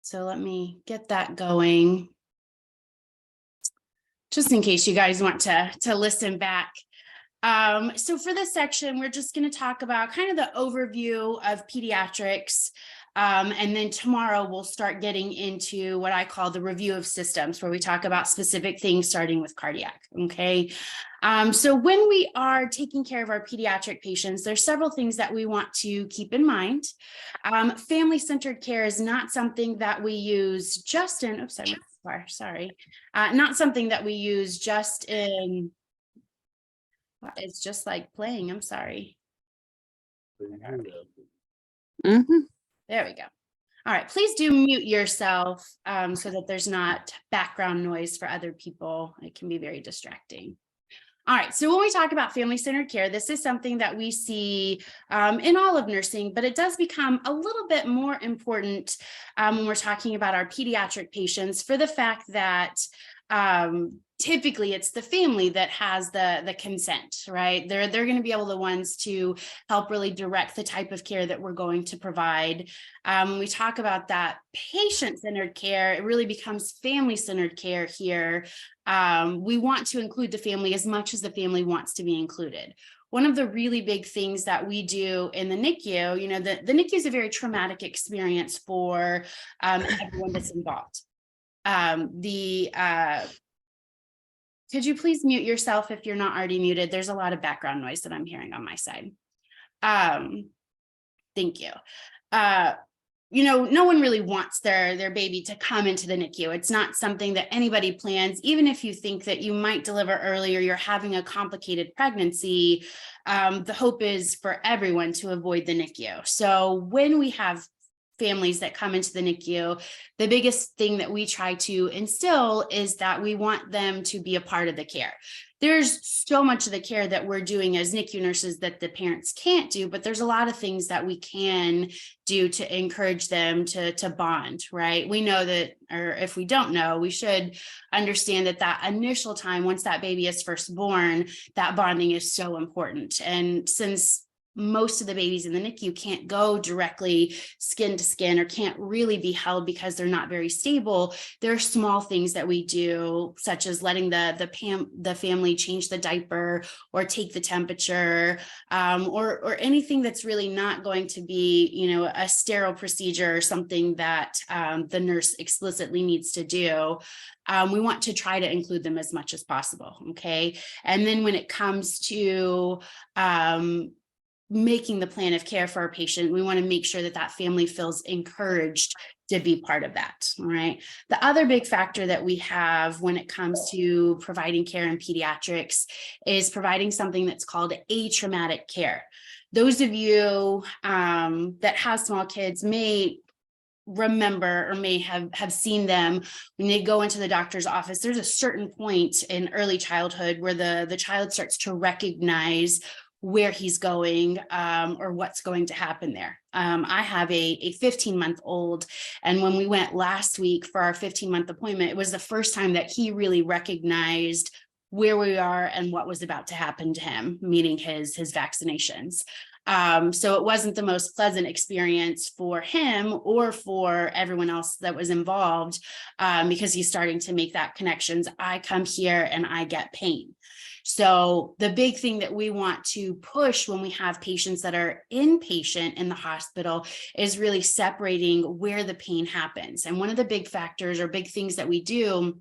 So let me get that going, just in case you guys want to listen back. So for this section, we're just going to talk about kind of the overview of pediatrics. And then tomorrow we'll start getting into what I call the review of systems, where we talk about specific things starting with cardiac. Okay. So when we are taking care of our pediatric patients, there's several things that we want to keep in mind. Family-centered care is not something that we use just in, oops, I went too far, sorry. Not something that we use just in, it's just like playing, I'm sorry. Mhm. There we go. All right, please do mute yourself so that there's not background noise for other people. It can be very distracting. All right, so when we talk about family-centered care, this is something that we see in all of nursing, but it does become a little bit more important when we're talking about our pediatric patients, for the fact that typically it's the family that has the consent, right? They're going to be able the ones to help really direct the type of care that we're going to provide. When we talk about that patient-centered care, it really becomes family-centered care here. We want to include the family as much as the family wants to be included. One of the really big things that we do in the NICU, the NICU is a very traumatic experience for everyone that's involved. Could you please mute yourself if you're not already muted? There's a lot of background noise that I'm hearing on my side. Thank you. No one really wants their baby to come into the NICU. It's not something that anybody plans. Even if you think that you might deliver early or you're having a complicated pregnancy, the hope is for everyone to avoid the NICU. So when we have families that come into the NICU, the biggest thing that we try to instill is that we want them to be a part of the care. There's so much of the care that we're doing as NICU nurses that the parents can't do, but there's a lot of things that we can do to encourage them to bond, right? We know that, or if we don't know, we should understand that initial time, once that baby is first born, that bonding is so important. And since most of the babies in the NICU can't go directly skin to skin or can't really be held because they're not very stable, there are small things that we do, such as letting the family change the diaper or take the temperature, or anything that's really not going to be, a sterile procedure or something that the nurse explicitly needs to do. We want to try to include them as much as possible. Okay. And then when it comes to making the plan of care for our patient, we want to make sure that family feels encouraged to be part of that. All right. The other big factor that we have when it comes to providing care in pediatrics is providing something that's called atraumatic care. Those of you that have small kids may remember or may have seen them when they go into the doctor's office. There's a certain point in early childhood where the child starts to recognize where he's going or what's going to happen there. I have a 15-month-old, and when we went last week for our 15-month appointment, it was the first time that he really recognized where we are and what was about to happen to him, meaning his vaccinations. So it wasn't the most pleasant experience for him or for everyone else that was involved, because he's starting to make that connections. I come here and I get pain. So the big thing that we want to push when we have patients that are inpatient in the hospital is really separating where the pain happens. And one of the big factors or big things that we do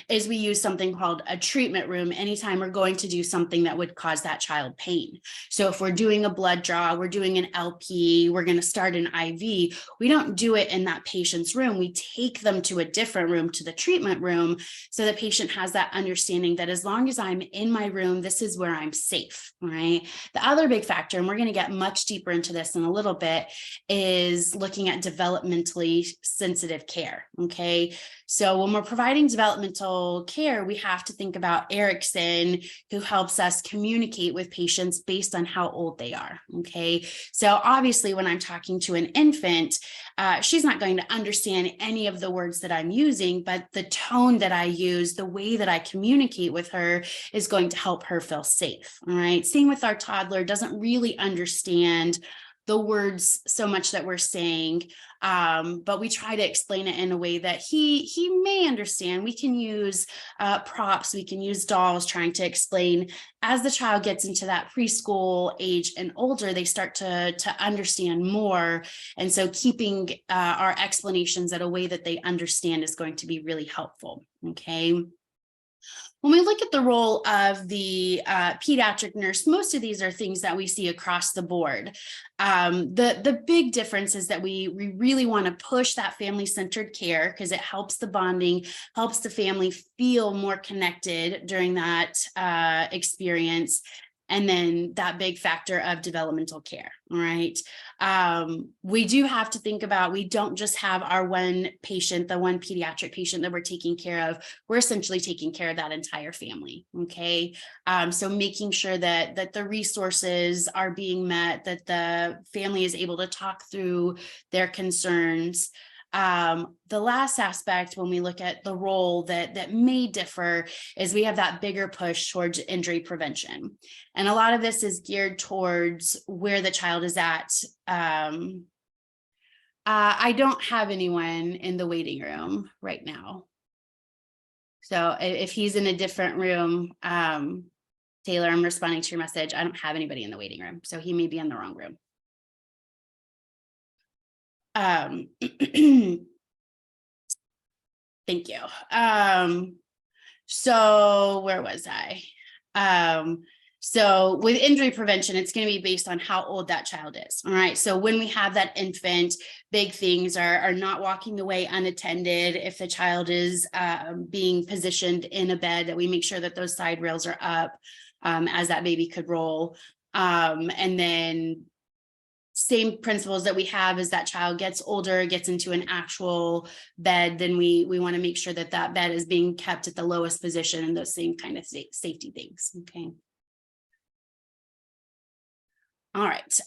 is we use something called a treatment room anytime we're going to do something that would cause that child pain. So if we're doing a blood draw, we're doing an LP, we're going to start an IV, we don't do it in that patient's room. We take them to a different room, to the treatment room, so the patient has that understanding that as long as I'm in my room, this is where I'm safe, right? The other big factor, and we're going to get much deeper into this in a little bit, is looking at developmentally sensitive care, okay? So when we're providing developmental care, we have to think about Erickson, who helps us communicate with patients based on how old they are. Okay. So obviously when I'm talking to an infant, she's not going to understand any of the words that I'm using, but the tone that I use, the way that I communicate with her is going to help her feel safe. All right. Same with our toddler, doesn't really understand the words so much that we're saying, but we try to explain it in a way that he may understand. We can use props, we can use dolls, trying to explain. As the child gets into that preschool age and older, they start to understand more. And so keeping our explanations at a way that they understand is going to be really helpful. Okay. When we look at the role of the pediatric nurse, most of these are things that we see across the board. The big difference is that we really want to push that family-centered care, because it helps the bonding, helps the family feel more connected during that experience. And then that big factor of developmental care, right? We do have to think about, we don't just have our one patient, the one pediatric patient that we're taking care of. We're essentially taking care of that entire family, okay? So making sure that the resources are being met, that the family is able to talk through their concerns. The last aspect, when we look at the role that may differ, is we have that bigger push towards injury prevention. And a lot of this is geared towards where the child is at. I don't have anyone in the waiting room right now. So if he's in a different room, Taylor, I'm responding to your message. I don't have anybody in the waiting room, so he may be in the wrong room. Thank you. So where was I? So with injury prevention, it's going to be based on how old that child is. All right. So when we have that infant, big things are not walking away unattended. If the child is being positioned in a bed, that we make sure that those side rails are up as that baby could roll. And then same principles that we have as that child gets older, gets into an actual bed, then we want to make sure that that bed is being kept at the lowest position, and those same kind of safety things. Okay. All right.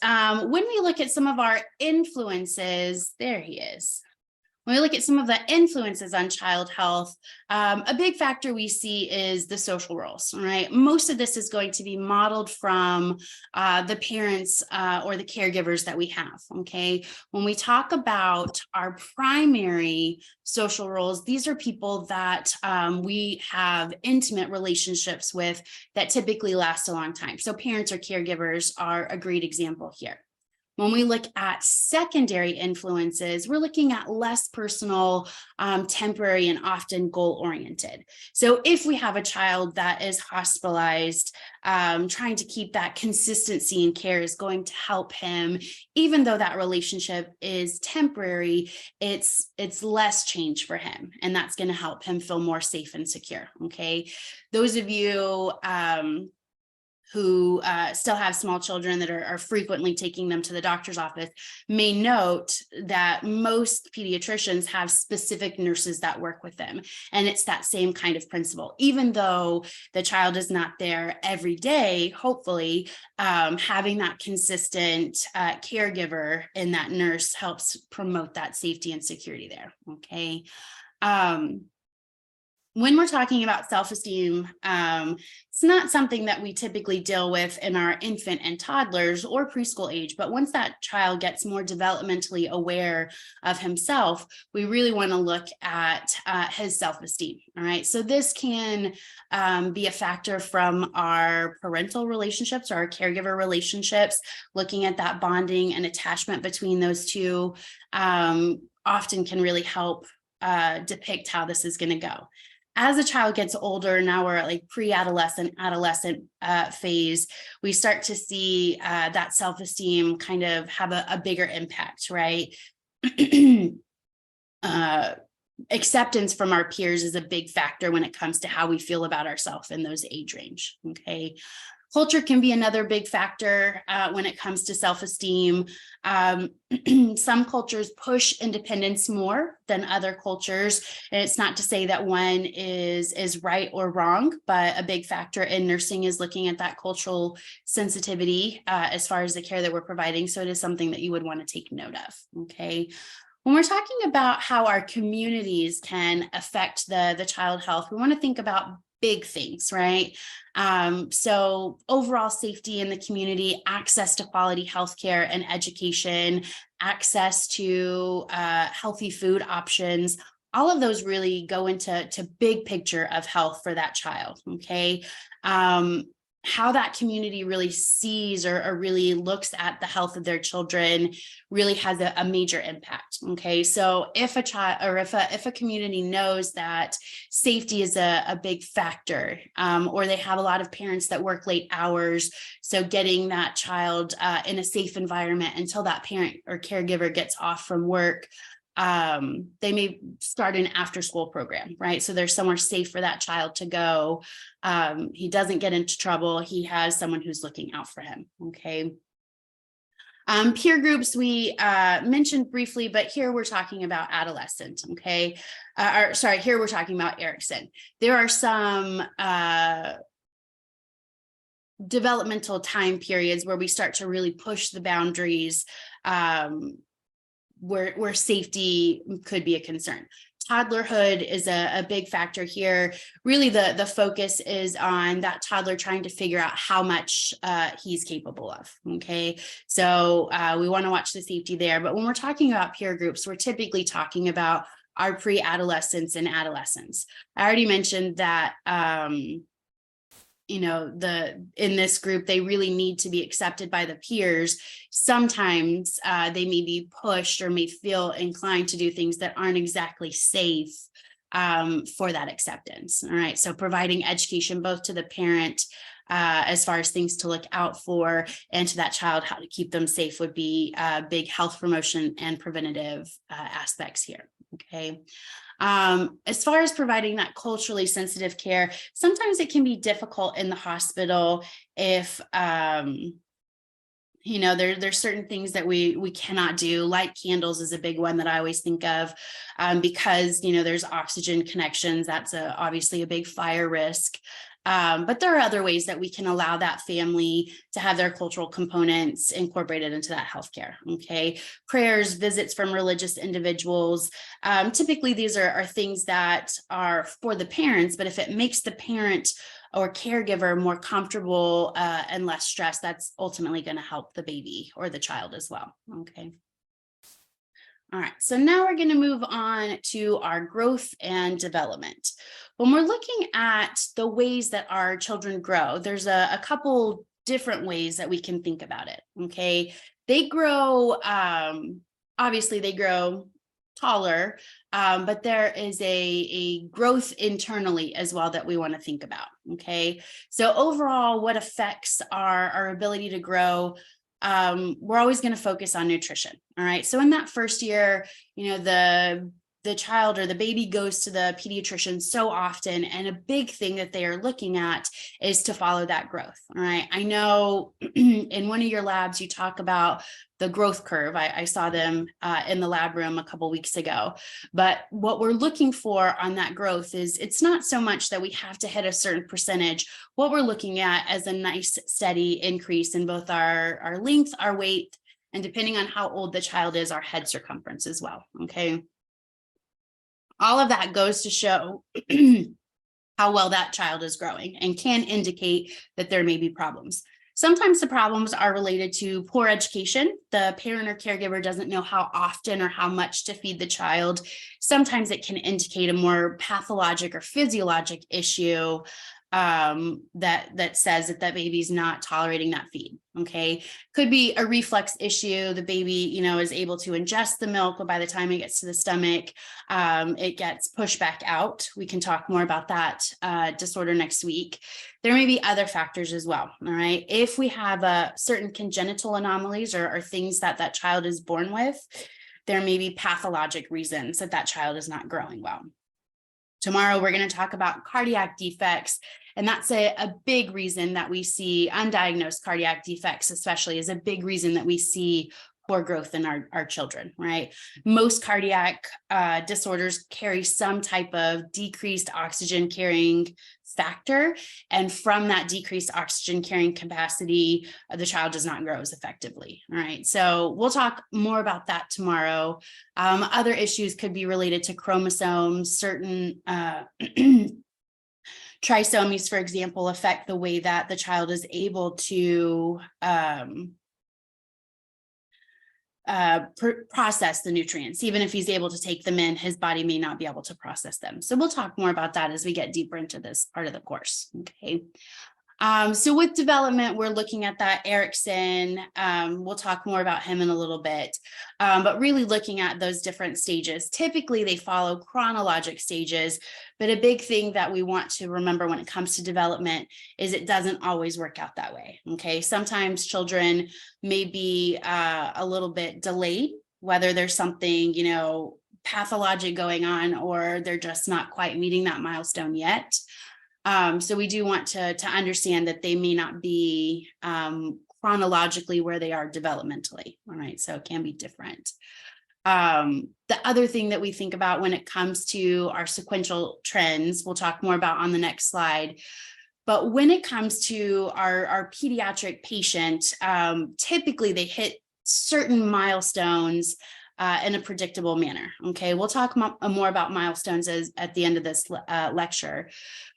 When we look at some of our influences, there he is. When we look at some of the influences on child health, a big factor we see is the social roles, right? Most of this is going to be modeled from the parents or the caregivers that we have, okay? When we talk about our primary social roles, these are people that we have intimate relationships with that typically last a long time. So parents or caregivers are a great example here. When we look at secondary influences, we're looking at less personal, temporary, and often goal-oriented. So if we have a child that is hospitalized, trying to keep that consistency in care is going to help him. Even though that relationship is temporary, it's less change for him, and that's going to help him feel more safe and secure, okay? Those of you who still have small children that are frequently taking them to the doctor's office may note that most pediatricians have specific nurses that work with them. And it's that same kind of principle. Even though the child is not there every day, hopefully having that consistent caregiver and that nurse helps promote that safety and security there, okay? When we're talking about self-esteem, it's not something that we typically deal with in our infant and toddlers or preschool age, but once that child gets more developmentally aware of himself, we really want to look at his self-esteem, all right? So this can be a factor from our parental relationships or our caregiver relationships, looking at that bonding and attachment between those two often can really help depict how this is going to go. As a child gets older, now we're at like pre-adolescent, adolescent phase, we start to see that self-esteem kind of have a bigger impact, right? Acceptance from our peers is a big factor when it comes to how we feel about ourselves in those age range, okay? Culture can be another big factor when it comes to self-esteem. Some cultures push independence more than other cultures. And it's not to say that one is right or wrong, but a big factor in nursing is looking at that cultural sensitivity as far as the care that we're providing. So it is something that you would want to take note of, okay? When we're talking about how our communities can affect the child health, we want to think about big things, right? So overall safety in the community, access to quality healthcare and education, access to healthy food options, all of those really go into big picture of health for that child, okay? How that community really sees or really looks at the health of their children really has a major impact. Okay, so if a child or if a community knows that safety is a big factor, or they have a lot of parents that work late hours, so getting that child in a safe environment until that parent or caregiver gets off from work. They may start an after school program, right? So there's somewhere safe for that child to go. He doesn't get into trouble. He has someone who's looking out for him, okay? Peer groups we mentioned briefly, but here we're talking about adolescent, okay? Here we're talking about Erickson. There are some developmental time periods where we start to really push the boundaries, where safety could be a concern. Toddlerhood is a big factor here. Really, the focus is on that toddler trying to figure out how much he's capable of, okay? So we want to watch the safety there. But when we're talking about peer groups, we're typically talking about our pre-adolescents and adolescents. I already mentioned that in this group, they really need to be accepted by the peers. Sometimes they may be pushed or may feel inclined to do things that aren't exactly safe for that acceptance. All right, so providing education both to the parent as far as things to look out for, and to that child how to keep them safe would be big health promotion and preventative aspects here, okay? As far as providing that culturally sensitive care, sometimes it can be difficult in the hospital if, there's certain things that we cannot do. Light candles is a big one that I always think of, because, there's oxygen connections. That's obviously a big fire risk. But there are other ways that we can allow that family to have their cultural components incorporated into that healthcare, okay? Prayers, visits from religious individuals. Typically, these are things that are for the parents, but if it makes the parent or caregiver more comfortable and less stressed, that's ultimately going to help the baby or the child as well, okay? All right, so now we're going to move on to our growth and development. When we're looking at the ways that our children grow, there's a couple different ways that we can think about it, okay? They grow, obviously they grow taller, but there is a growth internally as well that we want to think about, okay? So overall, what affects our ability to grow? We're always going to focus on nutrition. All right. So in that first year, the child or the baby goes to the pediatrician so often, and a big thing that they are looking at is to follow that growth. All right. I know in one of your labs, you talk about the growth curve. I saw them in the lab room a couple weeks ago, but what we're looking for on that growth is it's not so much that we have to hit a certain percentage. What we're looking at as a nice steady increase in both our length, our weight, and depending on how old the child is, our head circumference as well. Okay. All of that goes to show how well that child is growing and can indicate that there may be problems. Sometimes the problems are related to poor education. The parent or caregiver doesn't know how often or how much to feed the child. Sometimes it can indicate a more pathologic or physiologic issue that says that baby's not tolerating that feed. Okay, could be a reflex issue. The baby, is able to ingest the milk, but by the time it gets to the stomach, it gets pushed back out. We can talk more about that disorder next week. There may be other factors as well. All right, if we have certain congenital anomalies or things that child is born with, there may be pathologic reasons that child is not growing well. Tomorrow, we're going to talk about cardiac defects, and that's a big reason that we see undiagnosed cardiac defects, especially, is a big reason that we see poor growth in our children, right? Most cardiac disorders carry some type of decreased oxygen carrying factor, and from that decreased oxygen carrying capacity, the child does not grow as effectively. All right, so we'll talk more about that tomorrow. Other issues could be related to chromosomes, certain Trisomies, for example, affect the way that the child is able to process the nutrients. Even if he's able to take them in, his body may not be able to process them. So we'll talk more about that as we get deeper into this part of the course. Okay. So with development, we're looking at that Erickson. We'll talk more about him in a little bit, but really looking at those different stages. Typically, they follow chronologic stages, but a big thing that we want to remember when it comes to development is it doesn't always work out that way. Okay, sometimes children may be a little bit delayed, whether there's something, pathologic going on, or they're just not quite meeting that milestone yet. So we do want to understand that they may not be chronologically where they are developmentally. All right, so it can be different. The other thing that we think about when it comes to our sequential trends, we'll talk more about on the next slide. But when it comes to our pediatric patient, typically they hit certain milestones in a predictable manner. Okay, we'll talk more about milestones at the end of this lecture.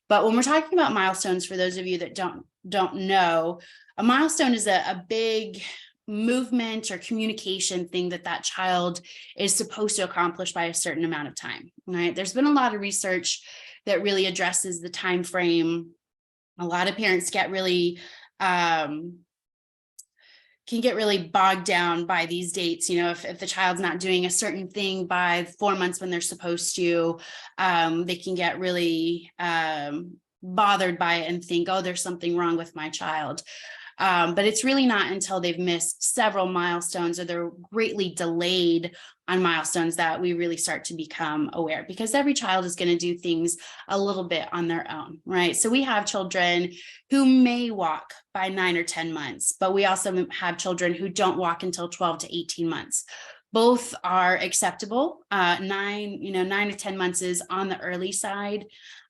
But when we're talking about milestones, for those of you that don't know, a milestone is a big movement or communication thing that child is supposed to accomplish by a certain amount of time. Right? There's been a lot of research that really addresses the time frame. A lot of parents get really can get really bogged down by these dates. If the child's not doing a certain thing by 4 months when they're supposed to, they can get really bothered by it and think, oh, there's something wrong with my child. But it's really not until they've missed several milestones or they're greatly delayed on milestones that we really start to become aware, because every child is going to do things a little bit on their own, right? So we have children who may walk by 9 or 10 months, but we also have children who don't walk until 12 to 18 months. Both are acceptable. 9 to 10 months is on the early side.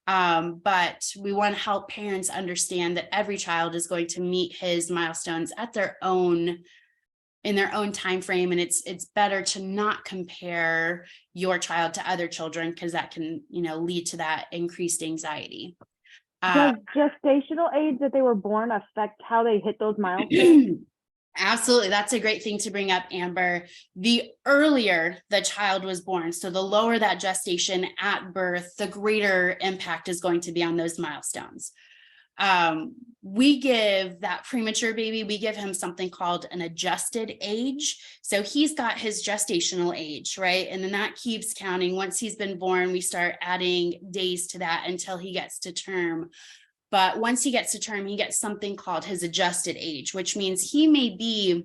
But we want to help parents understand that every child is going to meet his milestones in their own time frame, and it's better to not compare your child to other children, because that can lead to that increased anxiety. Does gestational age that they were born affect how they hit those milestones? Absolutely. That's a great thing to bring up, Amber. The earlier the child was born, so the lower that gestation at birth, the greater impact is going to be on those milestones. We give that premature baby, we give him something called an adjusted age. So he's got his gestational age, right? And then that keeps counting. Once he's been born, we start adding days to that until he gets to term. But once he gets to term, he gets something called his adjusted age, which means he may be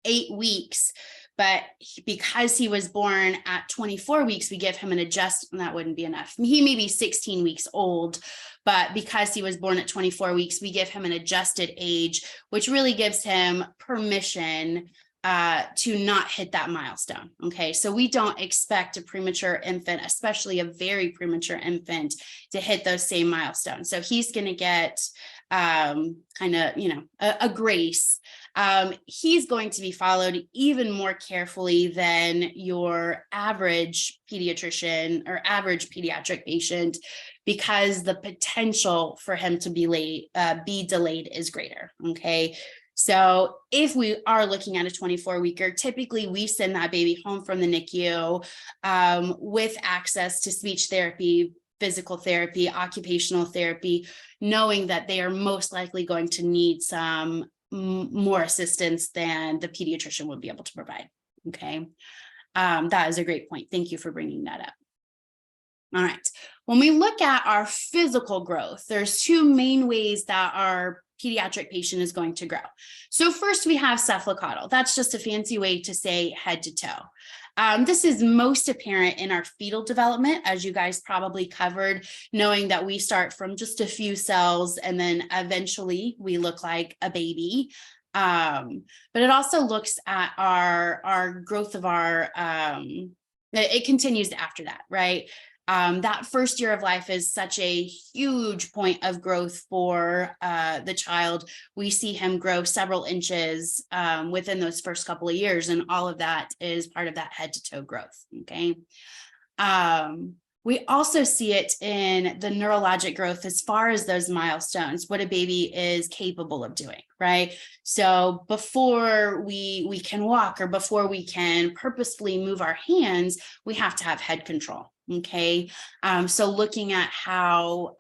8 weeks, but because he was born at 24 weeks, we give him an adjustment. That wouldn't be enough. He may be 16 weeks old, but because he was born at 24 weeks, we give him an adjusted age, which really gives him permission to not hit that milestone. Okay, so we don't expect a premature infant, especially a very premature infant, to hit those same milestones. So he's going to get a grace. He's going to be followed even more carefully than your average pediatrician or average pediatric patient, because the potential for him to be delayed is greater. Okay. So if we are looking at a 24-weeker, typically we send that baby home from the NICU with access to speech therapy, physical therapy, occupational therapy, knowing that they are most likely going to need some more assistance than the pediatrician would be able to provide. Okay. That is a great point. Thank you for bringing that up. All right. When we look at our physical growth, there's two main ways that our pediatric patient is going to grow. So first we have cephalocaudal. That's just a fancy way to say head to toe. This is most apparent in our fetal development, as you guys probably covered, knowing that we start from just a few cells and then eventually we look like a baby. But it also looks at our growth of it continues after that, right? That first year of life is such a huge point of growth for the child. We see him grow several inches within those first couple of years, and all of that is part of that head to toe growth. Okay. We also see it in the neurologic growth as far as those milestones, what a baby is capable of doing, right? So before we can walk or before we can purposefully move our hands, we have to have head control. Okay. So looking at how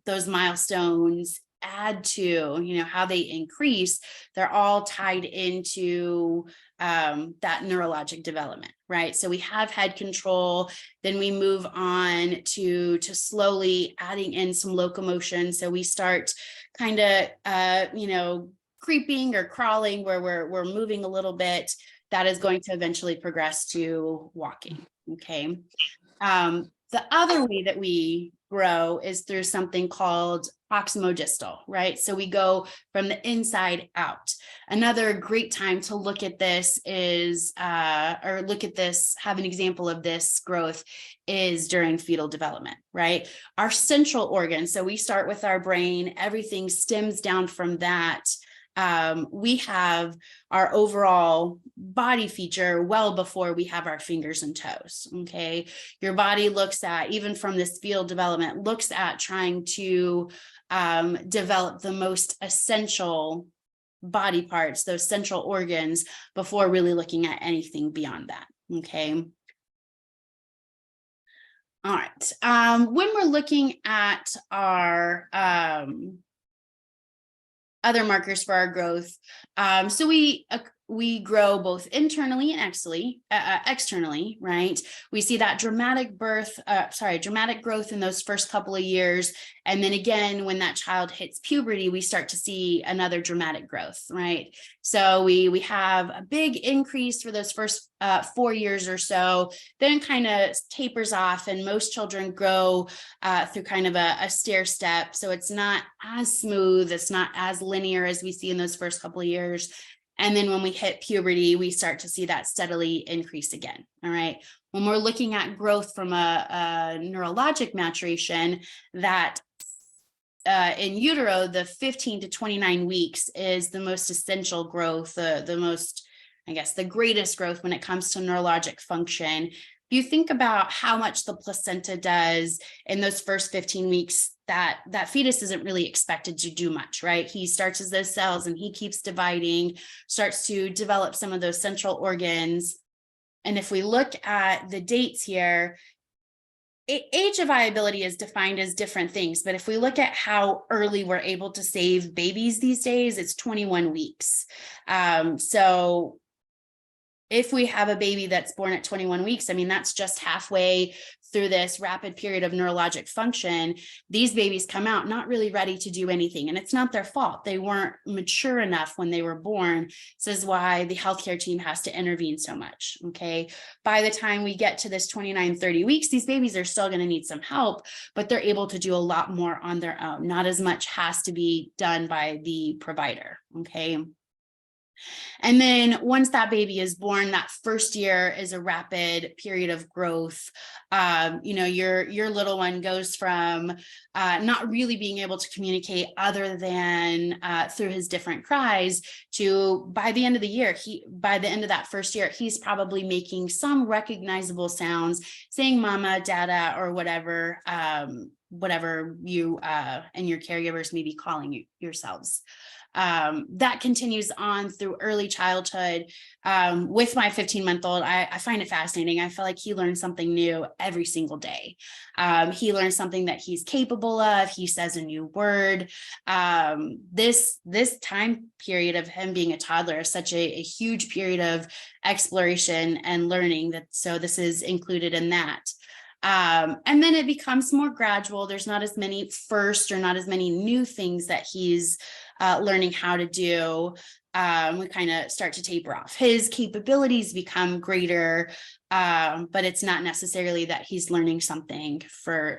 those milestones add to, how they increase, they're all tied into that neurologic development, right? So we have head control, then we move on to slowly adding in some locomotion. So we start kind of, creeping or crawling where we're moving a little bit. That is going to eventually progress to walking, okay? The other way that we grow is through something called proximodistal, right? So we go from the inside out. Another great time to look at this is, have an example of this growth is during fetal development, right? Our central organs, so we start with our brain, everything stems down from that. We have our overall body feature well before we have our fingers and toes. Okay. Your body looks at, even from this fetal development, looks at trying to develop the most essential body parts, those central organs, before really looking at anything beyond that. Okay. All right. When we're looking at our other markers for our growth. So we grow both internally and externally, right? We see that dramatic growth in those first couple of years. And then again, when that child hits puberty, we start to see another dramatic growth, right? So we have a big increase for those first 4 years or so, then kind of tapers off, and most children grow through kind of a stair step. So it's not as smooth, it's not as linear as we see in those first couple of years. And then when we hit puberty, we start to see that steadily increase again. All right. When we're looking at growth from a neurologic maturation, that in utero, the 15 to 29 weeks is the most essential growth, the most, I guess, the greatest growth when it comes to neurologic function. If you think about how much the placenta does in those first 15 weeks, that fetus isn't really expected to do much, right? He starts as those cells and he keeps dividing, starts to develop some of those central organs. And if we look at the dates here, age of viability is defined as different things, but if we look at how early we're able to save babies these days, it's 21 weeks. So if we have a baby that's born at 21 weeks, I mean, that's just halfway through this rapid period of neurologic function. These babies come out not really ready to do anything, and it's not their fault. They weren't mature enough when they were born. This is why the healthcare team has to intervene so much, okay? By the time we get to this 29, 30 weeks, these babies are still going to need some help, but they're able to do a lot more on their own. Not as much has to be done by the provider, okay? And then once that baby is born, that first year is a rapid period of growth. Your little one goes from not really being able to communicate other than through his different cries to, by the end of the year, by the end of that first year, he's probably making some recognizable sounds, saying mama, dada, or whatever you and your caregivers may be calling yourselves. That continues on through early childhood. With my 15-month-old, I find it fascinating. I feel like he learns something new every single day. He learns something that he's capable of. He says a new word. This time period of him being a toddler is such a huge period of exploration and learning, so this is included in that. And then it becomes more gradual. There's not as many first or not as many new things that he's learning how to do. We kind of start to taper off. His capabilities become greater, but it's not necessarily that he's learning something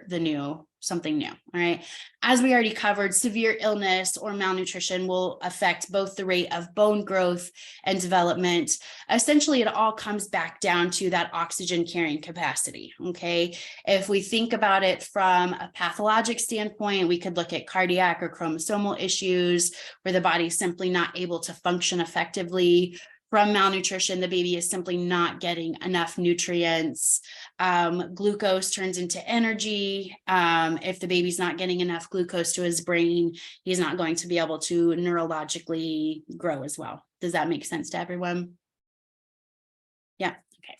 new. All right. As we already covered, severe illness or malnutrition will affect both the rate of bone growth and development. Essentially, it all comes back down to that oxygen carrying capacity. Okay. If we think about it from a pathologic standpoint, we could look at cardiac or chromosomal issues where the body is simply not able to function effectively. from malnutrition, the baby is simply not getting enough nutrients. Glucose turns into energy. If the baby's not getting enough glucose to his brain, he's not going to be able to neurologically grow as well. Does that make sense to everyone? Yeah, okay.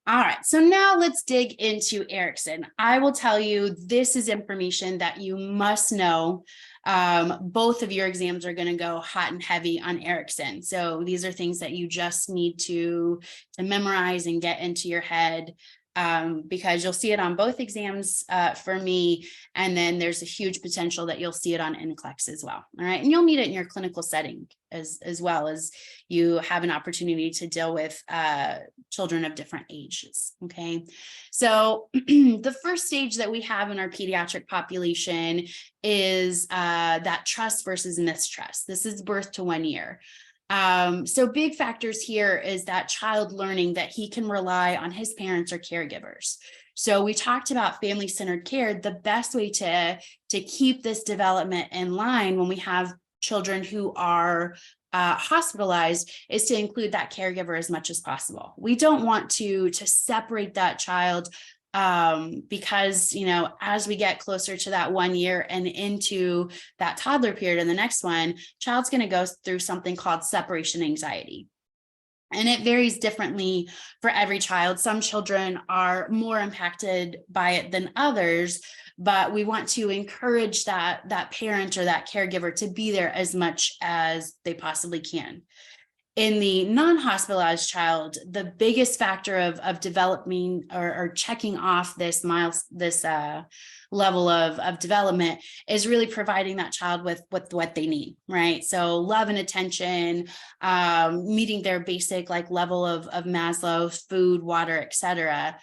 All right, so now let's dig into Erickson. I will tell you, this is information that you must know. Both of your exams are going to go hot and heavy on Erickson. So these are things that you just need to memorize and get into your head, because you'll see it on both exams for me, and then there's a huge potential that you'll see it on NCLEX as well. All right, and you'll need it in your clinical setting as well, as you have an opportunity to deal with children of different ages. Okay, so the first stage that we have in our pediatric population is that trust versus mistrust. This is birth to 1 year. So big factors here is that child learning that he can rely on his parents or caregivers. So we talked about family-centered care. The best way to keep this development in line when we have children who are hospitalized is to include that caregiver as much as possible. We don't want to separate that child, because, you know, as we get closer to that 1 year and into that toddler period and the next one, child's going to go through something called separation anxiety. And it varies differently for every child. Some children are more impacted by it than others, but we want to encourage that parent or that caregiver to be there as much as they possibly can. In the non-hospitalized child, the biggest factor of developing or checking off this level of development is really providing that child with what they need, right? So love and attention, meeting their basic level of Maslow, food, water, etc.,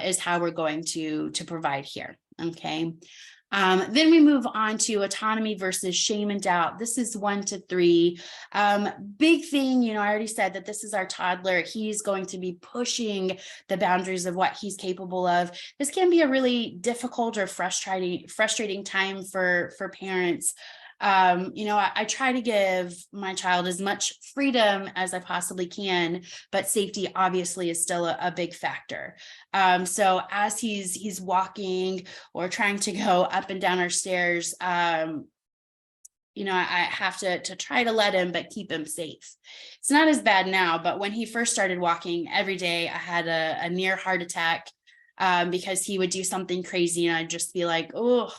is how we're going to provide here. Okay. Then we move on to autonomy versus shame and doubt. This is 1 to 3. Big thing, you know, I already said that this is our toddler. He's going to be pushing the boundaries of what he's capable of. This can be a really difficult or frustrating time for parents. You know, I try to give my child as much freedom as I possibly can, but safety obviously is still a big factor. So as he's walking or trying to go up and down our stairs, you know, I have to try to let him, but keep him safe. It's not as bad now, but when he first started walking every day, I had a near heart attack, because he would do something crazy and I'd just be like, oh,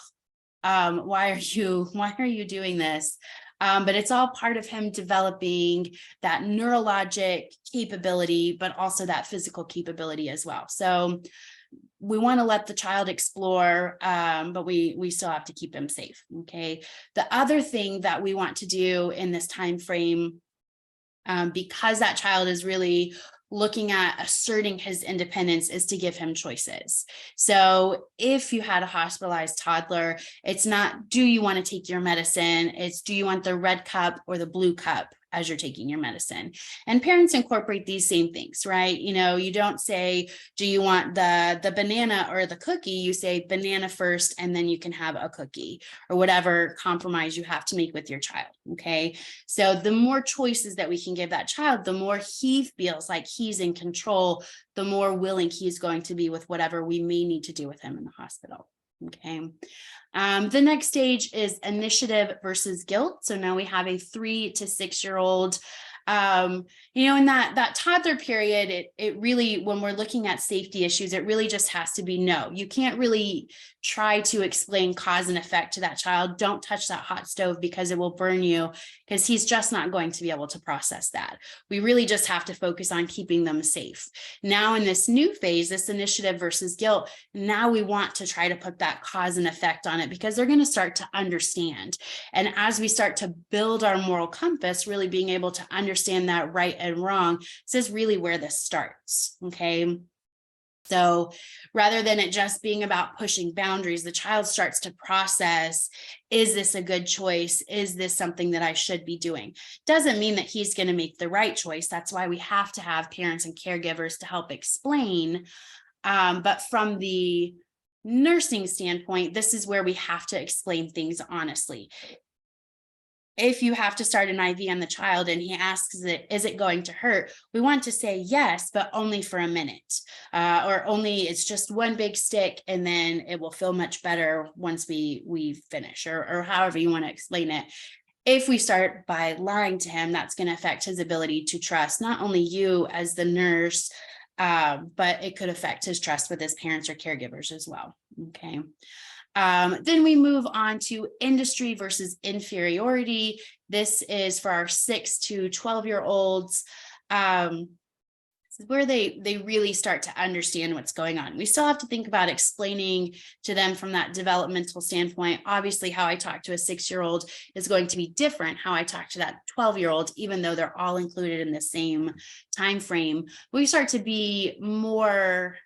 why are you doing this? But it's all part of him developing that neurologic capability, but also that physical capability as well. So we want to let the child explore, but we still have to keep him safe. Okay. The other thing that we want to do in this time frame, because that child is really looking at asserting his independence, is to give him choices. So if you had a hospitalized toddler, it's not, do you want to take your medicine? It's, do you want the red cup or the blue cup as you're taking your medicine? And parents incorporate these same things, right? You know, you don't say, do you want the banana or the cookie? You say banana first, and then you can have a cookie, or whatever compromise you have to make with your child. Okay. So the more choices that we can give that child, the more he feels like he's in control, the more willing he's going to be with whatever we may need to do with him in the hospital. Okay. The next stage is initiative versus guilt. So now we have a 3 to 6 year old. You know, in that toddler period, it really, when we're looking at safety issues, it really just has to be no. You can't really try to explain cause and effect to that child. Don't touch that hot stove because it will burn you, because he's just not going to be able to process that. We really just have to focus on keeping them safe. Now in this new phase, this initiative versus guilt, now we want to try to put that cause and effect on it, because they're going to start to understand. And as we start to build our moral compass, really being able to understand that right and wrong, this is really where this starts. Okay. So rather than it just being about pushing boundaries, the child starts to process, is this a good choice? Is this something that I should be doing? Doesn't mean that he's going to make the right choice. That's why we have to have parents and caregivers to help explain. But from the nursing standpoint, this is where we have to explain things honestly. if you have to start an IV on the child and he asks, is it going to hurt? We want to say yes, but only for a minute, or only it's just one big stick and then it will feel much better once we finish, or however you want to explain it. If we start by lying to him, that's going to affect his ability to trust not only you as the nurse, but it could affect his trust with his parents or caregivers as well. Okay. Then we move on to industry versus inferiority. This is for our 6 to 12-year-olds. This is where they really start to understand what's going on. We still have to think about explaining to them from that developmental standpoint. Obviously, how I talk to a 6-year-old is going to be different how I talk to that 12-year-old, even though they're all included in the same time frame. We start to be more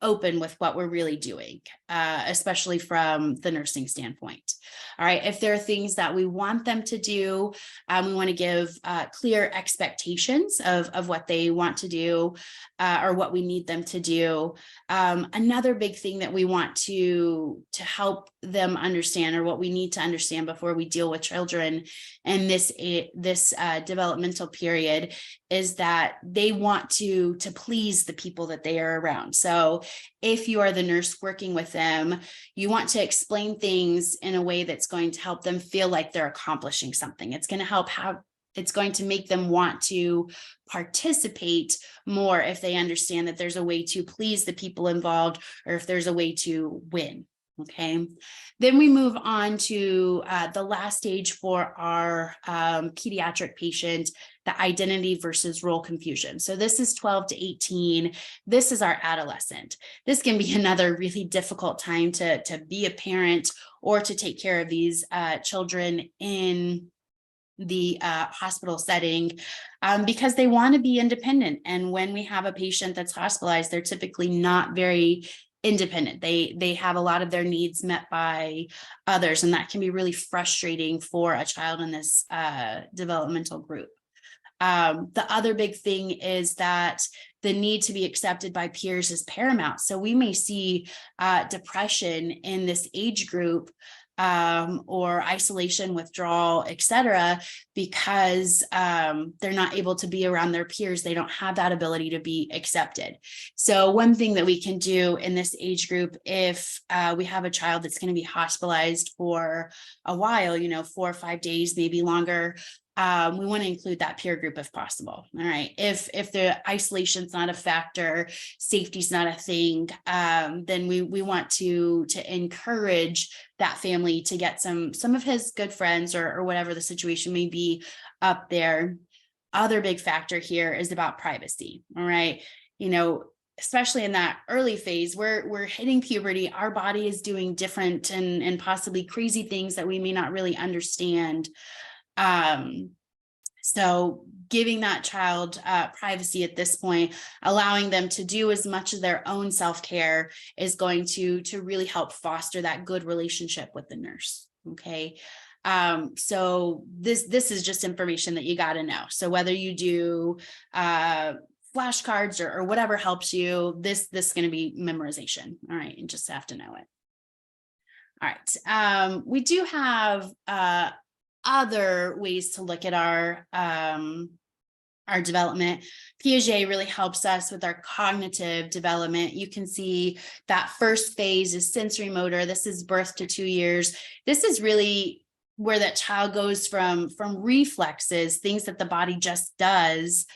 open with what we're really doing, especially from the nursing standpoint. All right, if there are things that we want them to do, we want to give clear expectations of what they want to do, or what we need them to do. Another big thing that we want to help them understand, or what we need to understand before we deal with children in this developmental period, is that they want to please the people that they are around. So if you are the nurse working with them, you want to explain things in a way that's going to help them feel like they're accomplishing something. It's going to make them want to participate more if they understand that there's a way to please the people involved, or if there's a way to win. Okay, then we move on to the last stage for our pediatric patient, the identity versus role confusion. So this is 12 to 18. This is our adolescent. This can be another really difficult time to be a parent or to take care of these children in the hospital setting, because they want to be independent. And when we have a patient that's hospitalized, they're typically not very independent. They have a lot of their needs met by others, and that can be really frustrating for a child in this developmental group. The other big thing is that the need to be accepted by peers is paramount. So we may see depression in this age group, or isolation, withdrawal, etc., because they're not able to be around their peers. They don't have that ability to be accepted. So one thing that we can do in this age group, if we have a child that's going to be hospitalized for a while, 4 or 5 days, maybe longer, we want to include that peer group if possible. All right. If the isolation's not a factor, safety's not a thing, then we want to encourage that family to get some of his good friends, or whatever the situation may be up there. Other big factor here is about privacy. All right. Especially in that early phase, we're hitting puberty, our body is doing different and possibly crazy things that we may not really understand. So giving that child privacy at this point, allowing them to do as much of their own self-care, is going to really help foster that good relationship with the nurse. Okay. So this is just information that you got to know. So whether you do flashcards or whatever helps you, this is going to be memorization. All right. You just have to know it. All right. We do have other ways to look at our development. Piaget really helps us with our cognitive development. You can see that first phase is sensory motor. This is birth to 2 years. This is really where that child goes from reflexes, things that the body just does,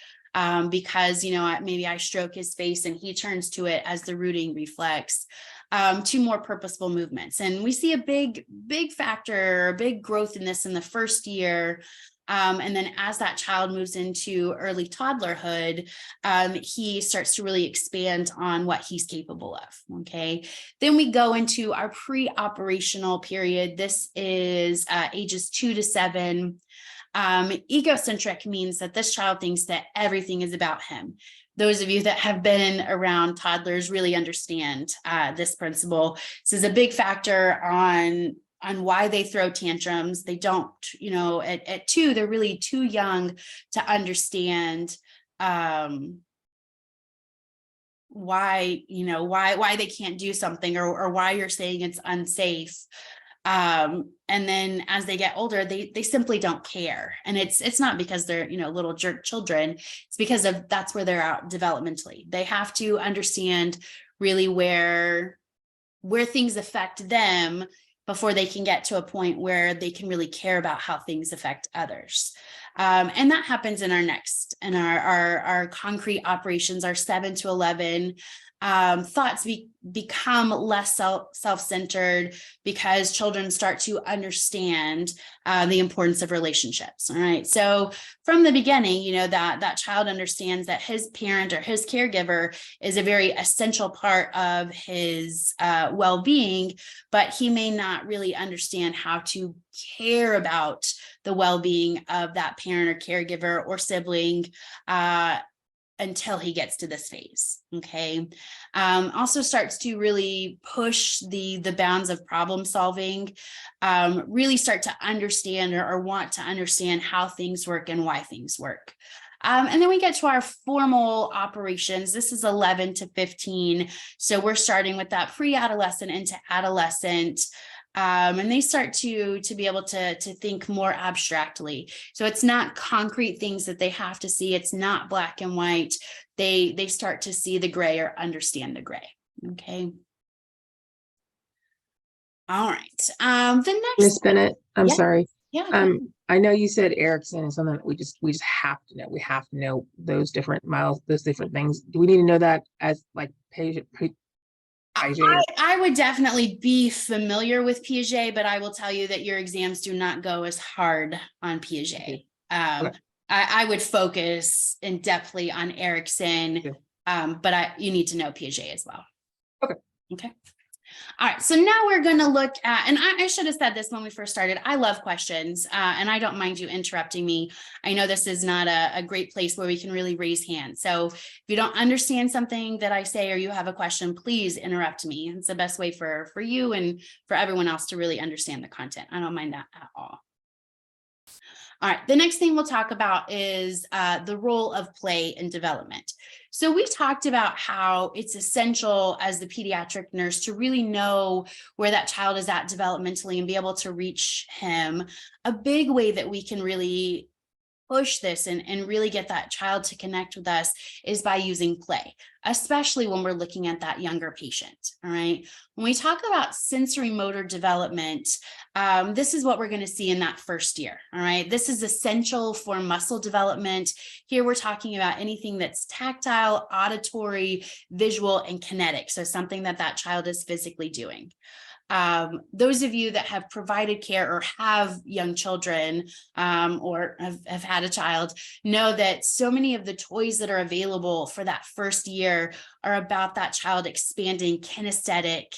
because maybe I stroke his face and he turns to it as the rooting reflex, to more purposeful movements. And we see a big factor, a big growth in this in the first year. And then as that child moves into early toddlerhood, he starts to really expand on what he's capable of. Okay. Then we go into our pre-operational period. This is ages 2 to 7. Egocentric means that this child thinks that everything is about him. Those of you that have been around toddlers really understand this principle. This is a big factor on why they throw tantrums. They don't, at 2, they're really too young to understand why they can't do something, or why you're saying it's unsafe. And then as they get older, they simply don't care. And it's not because they're, little jerk children. It's because of that's where they're out developmentally. They have to understand really where things affect them before they can get to a point where they can really care about how things affect others. And that happens in our concrete operations, our 7 to 11. Thoughts become less self-centered because children start to understand the importance of relationships. All right. So from the beginning, that child understands that his parent or his caregiver is a very essential part of his well-being, but he may not really understand how to care about the well-being of that parent or caregiver or sibling until he gets to this phase. Okay. Also starts to really push the bounds of problem solving, really start to understand or want to understand how things work and why things work. And then we get to our formal operations. This is 11 to 15. So we're starting with that pre-adolescent into adolescent. And they start to be able to think more abstractly. So it's not concrete things that they have to see. It's not black and white. They start to see the gray or understand the gray. Okay. All right. The next, Miss Bennett, I'm Yeah. sorry. yeah. I know you said Erickson is something that we just have to know. We have to know those different those different things. Do we need to know that as like patient? I would definitely be familiar with Piaget, but I will tell you that your exams do not go as hard on Piaget. Okay. I would focus in depthly on Erickson, but you need to know Piaget as well. Okay. Okay. All right, so now we're going to look at, and I should have said this when we first started, I love questions, and I don't mind you interrupting me. I know this is not a great place where we can really raise hands. So if you don't understand something that I say or you have a question, please interrupt me. It's the best way for you and for everyone else to really understand the content. I don't mind that at all. All right, the next thing we'll talk about is the role of play in development. So we talked about how it's essential as the pediatric nurse to really know where that child is at developmentally and be able to reach him. A big way that we can really push this and really get that child to connect with us is by using play, especially when we're looking at that younger patient. All right. When we talk about sensory motor development, this is what we're going to see in that first year. All right. This is essential for muscle development. Here we're talking about anything that's tactile, auditory, visual, and kinetic. So something that child is physically doing. Those of you that have provided care or have young children or have had a child know that so many of the toys that are available for that first year are about that child expanding kinesthetic.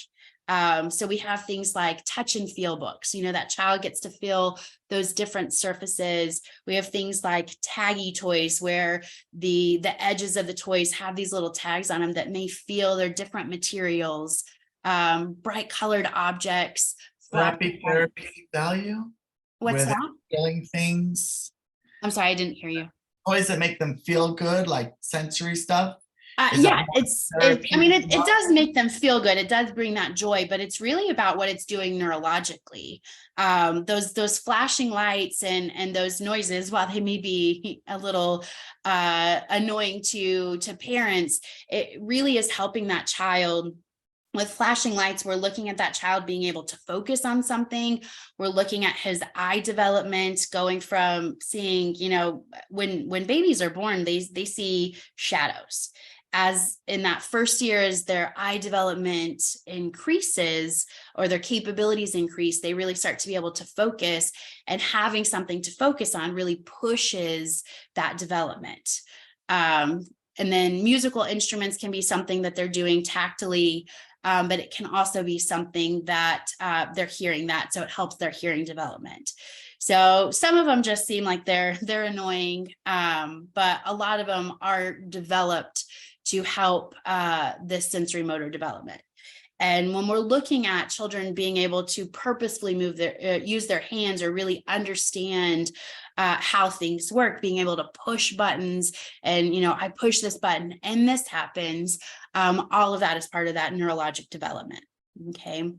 So we have things like touch and feel books, that child gets to feel those different surfaces. We have things like taggy toys where the edges of the toys have these little tags on them that may feel they're different materials. Bright colored objects. Would that be therapeutic value? What's that? Feeling things. I'm sorry, I didn't hear you. Toys that make them feel good, like sensory stuff. Yeah, it does make them feel good. It does bring that joy, but it's really about what it's doing neurologically. Those flashing lights and those noises, while they may be a little annoying to parents, it really is helping that child. With flashing lights, we're looking at that child being able to focus on something. We're looking at his eye development, going from seeing, when babies are born, they see shadows. As in that first year, as their eye development increases or their capabilities increase, they really start to be able to focus, and having something to focus on really pushes that development. And then musical instruments can be something that they're doing tactily. But it can also be something that they're hearing that, so it helps their hearing development. So some of them just seem like they're annoying, but a lot of them are developed to help this sensory motor development. And when we're looking at children being able to purposefully use their hands or really understand how things work, being able to push buttons and, I push this button and this happens, all of that is part of that neurologic development. Okay.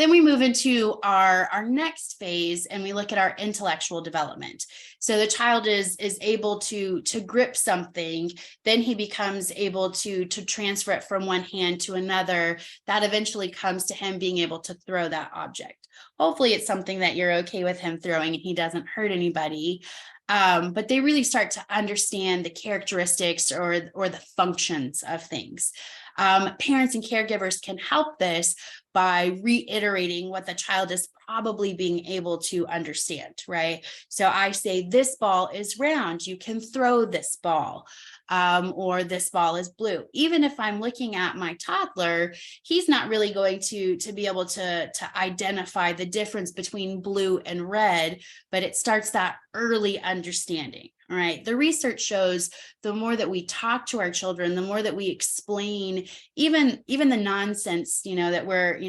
Then we move into our next phase and we look at our intellectual development. So the child is able to grip something, then he becomes able to transfer it from one hand to another. That eventually comes to him being able to throw that object. Hopefully it's something that you're okay with him throwing and he doesn't hurt anybody. But they really start to understand the characteristics or the functions of things. Parents and caregivers can help this by reiterating what the child is probably being able to understand, right? So I say, this ball is round, you can throw this ball, or this ball is blue. Even if I'm looking at my toddler, he's not really going to be able to identify the difference between blue and red, but it starts that early understanding. All right. The research shows the more that we talk to our children, the more that we explain even the nonsense, that we're,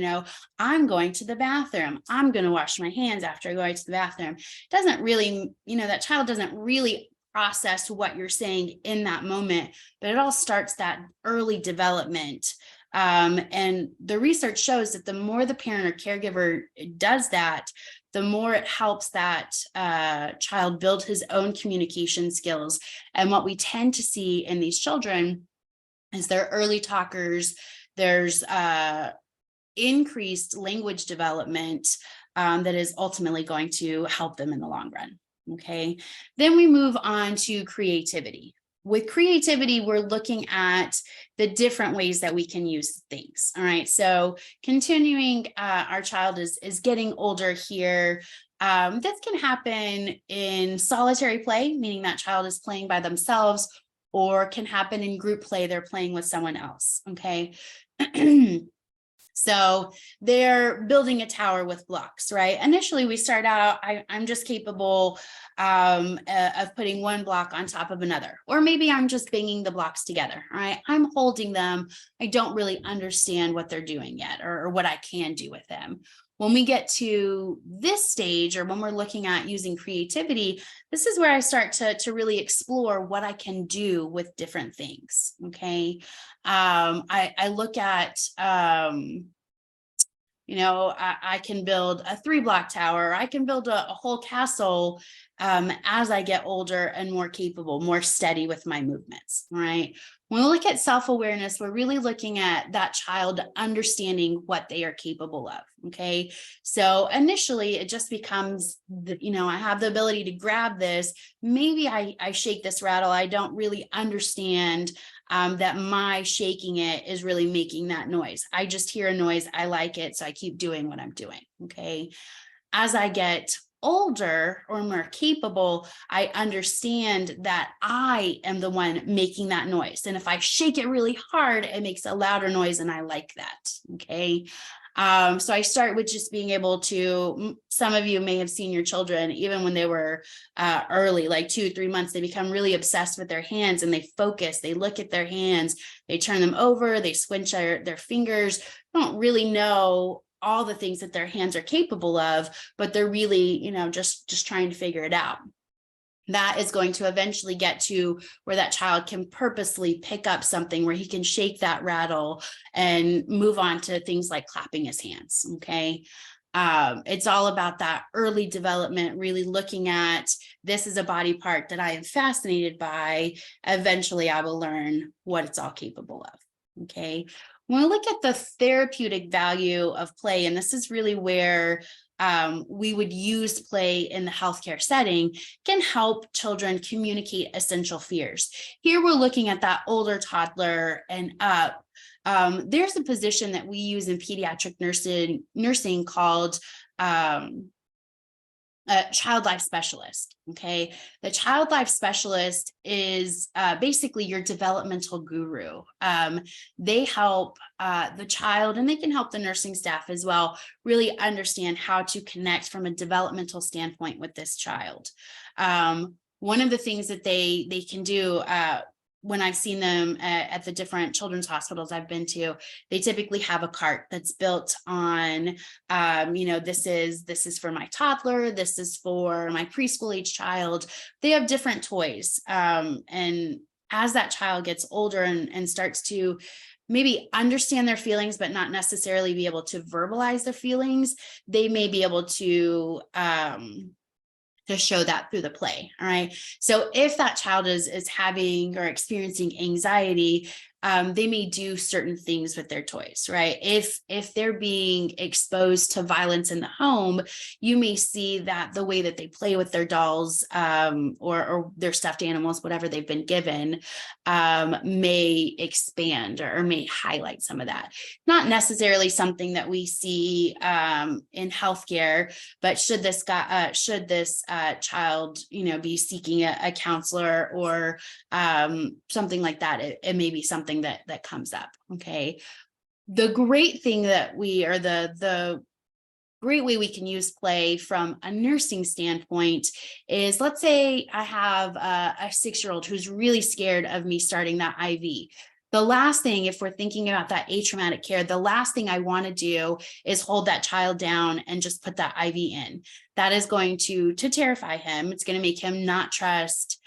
I'm going to the bathroom. I'm going to wash my hands after going to the bathroom. Doesn't really, that child doesn't really process what you're saying in that moment, but it all starts that early development. And the research shows that the more the parent or caregiver does that, the more it helps that child build his own communication skills. And what we tend to see in these children is they're early talkers. There's increased language development that is ultimately going to help them in the long run. Okay, then we move on to creativity. With creativity, we're looking at the different ways that we can use things. All right, so continuing, our child is getting older here. This can happen in solitary play, meaning that child is playing by themselves, or can happen in group play, they're playing with someone else. Okay. So they're building a tower with blocks, right? Initially, we start out, I'm just capable of putting one block on top of another, or maybe I'm just banging the blocks together, all right? I'm holding them. I don't really understand what they're doing yet, or what I can do with them. When we get to this stage, or when we're looking at using creativity, this is where I start to really explore what I can do with different things, okay? I look at, I can build a 3-block tower. I can build a whole castle as I get older and more capable, more steady with my movements, right? When we look at self-awareness, we're really looking at that child understanding what they are capable of, okay? So initially, it just becomes, I have the ability to grab this. Maybe I shake this rattle. I don't really understand that my shaking it is really making that noise. I just hear a noise. I like it, so I keep doing what I'm doing, okay? As I get older or more capable, I understand that I am the one making that noise. And if I shake it really hard, it makes a louder noise, and I like that, okay? So I start with just being able to, some of you may have seen your children, even when they were early, like 2-3 months, they become really obsessed with their hands, and they focus, they look at their hands, they turn them over, they squinch their fingers, don't really know all the things that their hands are capable of, but they're really, just trying to figure it out. That is going to eventually get to where that child can purposely pick up something, where he can shake that rattle and move on to things like clapping his hands, okay? It's all about that early development, really looking at, this is a body part that I am fascinated by. Eventually, I will learn what it's all capable of, okay? When we look at the therapeutic value of play, and this is really where we would use play in the healthcare setting, can help children communicate essential fears. Here we're looking at that older toddler and up. There's a position that we use in pediatric nursing called a child life specialist. Okay, the child life specialist is basically your developmental guru. They help the child, and they can help the nursing staff as well, really understand how to connect from a developmental standpoint with this child. One of the things that they can do, when I've seen them at the different children's hospitals I've been to, they typically have a cart that's built on, this is for my toddler, this is for my preschool age child. They have different toys. And as that child gets older and starts to maybe understand their feelings, but not necessarily be able to verbalize their feelings, they may be able to show that through the play. All right. So if that child is having or experiencing anxiety, they may do certain things with their toys, right? If they're being exposed to violence in the home, you may see that the way that they play with their dolls, or their stuffed animals, whatever they've been given, may expand or may highlight some of that. Not necessarily something that we see in healthcare, but should this child, be seeking a counselor or something like that, it may be something that comes up. Okay. The great thing that the great way we can use play from a nursing standpoint is, let's say I have a 6-year-old who's really scared of me starting that IV. The last thing, if we're thinking about that atraumatic care, the last thing I want to do is hold that child down and just put that IV in. That is going to terrify him. It's going to make him not trust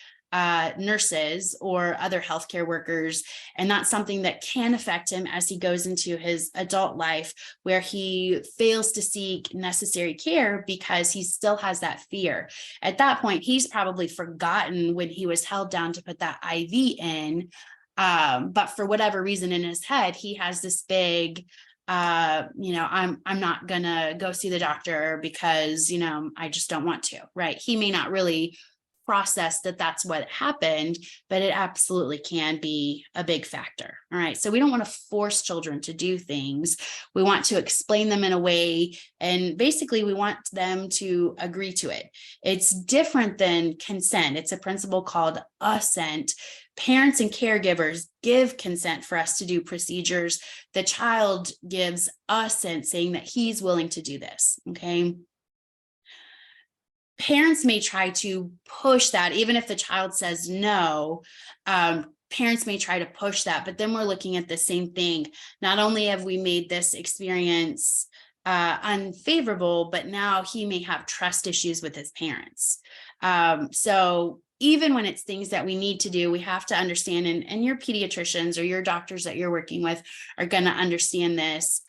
nurses or other healthcare workers. And that's something that can affect him as he goes into his adult life, where he fails to seek necessary care because he still has that fear. At that point, he's probably forgotten when he was held down to put that IV in. But for whatever reason in his head, he has this big, I'm not gonna go see the doctor because, I just don't want to, right? He may not really process that that's what happened, but it absolutely can be a big factor. All right. So we don't want to force children to do things. We want to explain them in a way, and basically we want them to agree to it. It's different than consent. It's a principle called assent. Parents and caregivers give consent for us to do procedures. The child gives assent, saying that he's willing to do this. Okay. Parents may try to push that, even if the child says no. Parents may try to push that, but then we're looking at the same thing. Not only have we made this experience unfavorable, but now he may have trust issues with his parents. So even when it's things that we need to do, we have to understand, and your pediatricians or your doctors that you're working with are going to understand this.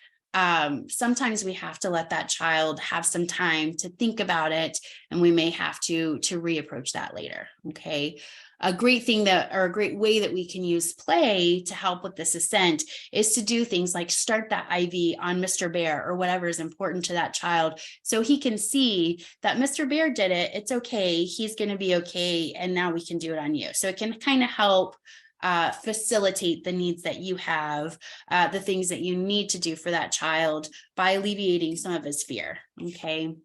Sometimes we have to let that child have some time to think about it, and we may have to reapproach that later. Okay. A great way that we can use play to help with this assent is to do things like start that IV on Mr. Bear or whatever is important to that child, so he can see that Mr. Bear did it. It's okay. He's going to be okay. And now we can do it on you. So it can kind of help facilitate the needs that you have, the things that you need to do for that child by alleviating some of his fear. Okay.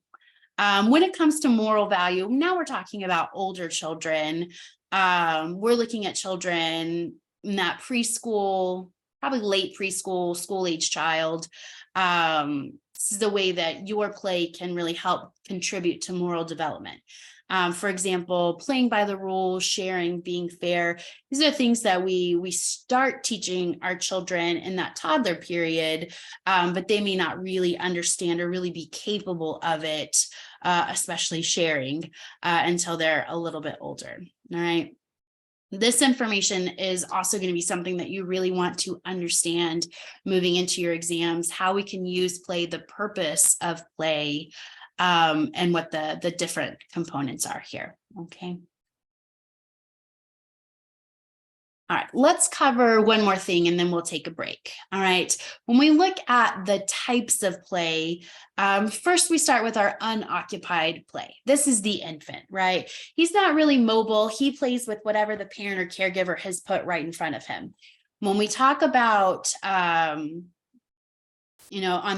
When it comes to moral value, now we're talking about older children. We're looking at children in that preschool, probably late preschool, school age child. This is the way that your play can really help contribute to moral development. For example, playing by the rules, sharing, being fair. These are things that we start teaching our children in that toddler period, but they may not really understand or really be capable of it, especially sharing, until they're a little bit older. All right. This information is also going to be something that you really want to understand moving into your exams, how we can use play, the purpose of play, and what the different components are here. Okay. All right, let's cover one more thing and then we'll take a break. All right, when we look at the types of play, first we start with our unoccupied play. This is the infant, right? He's not really mobile. He plays with whatever the parent or caregiver has put right in front of him. When we talk about, on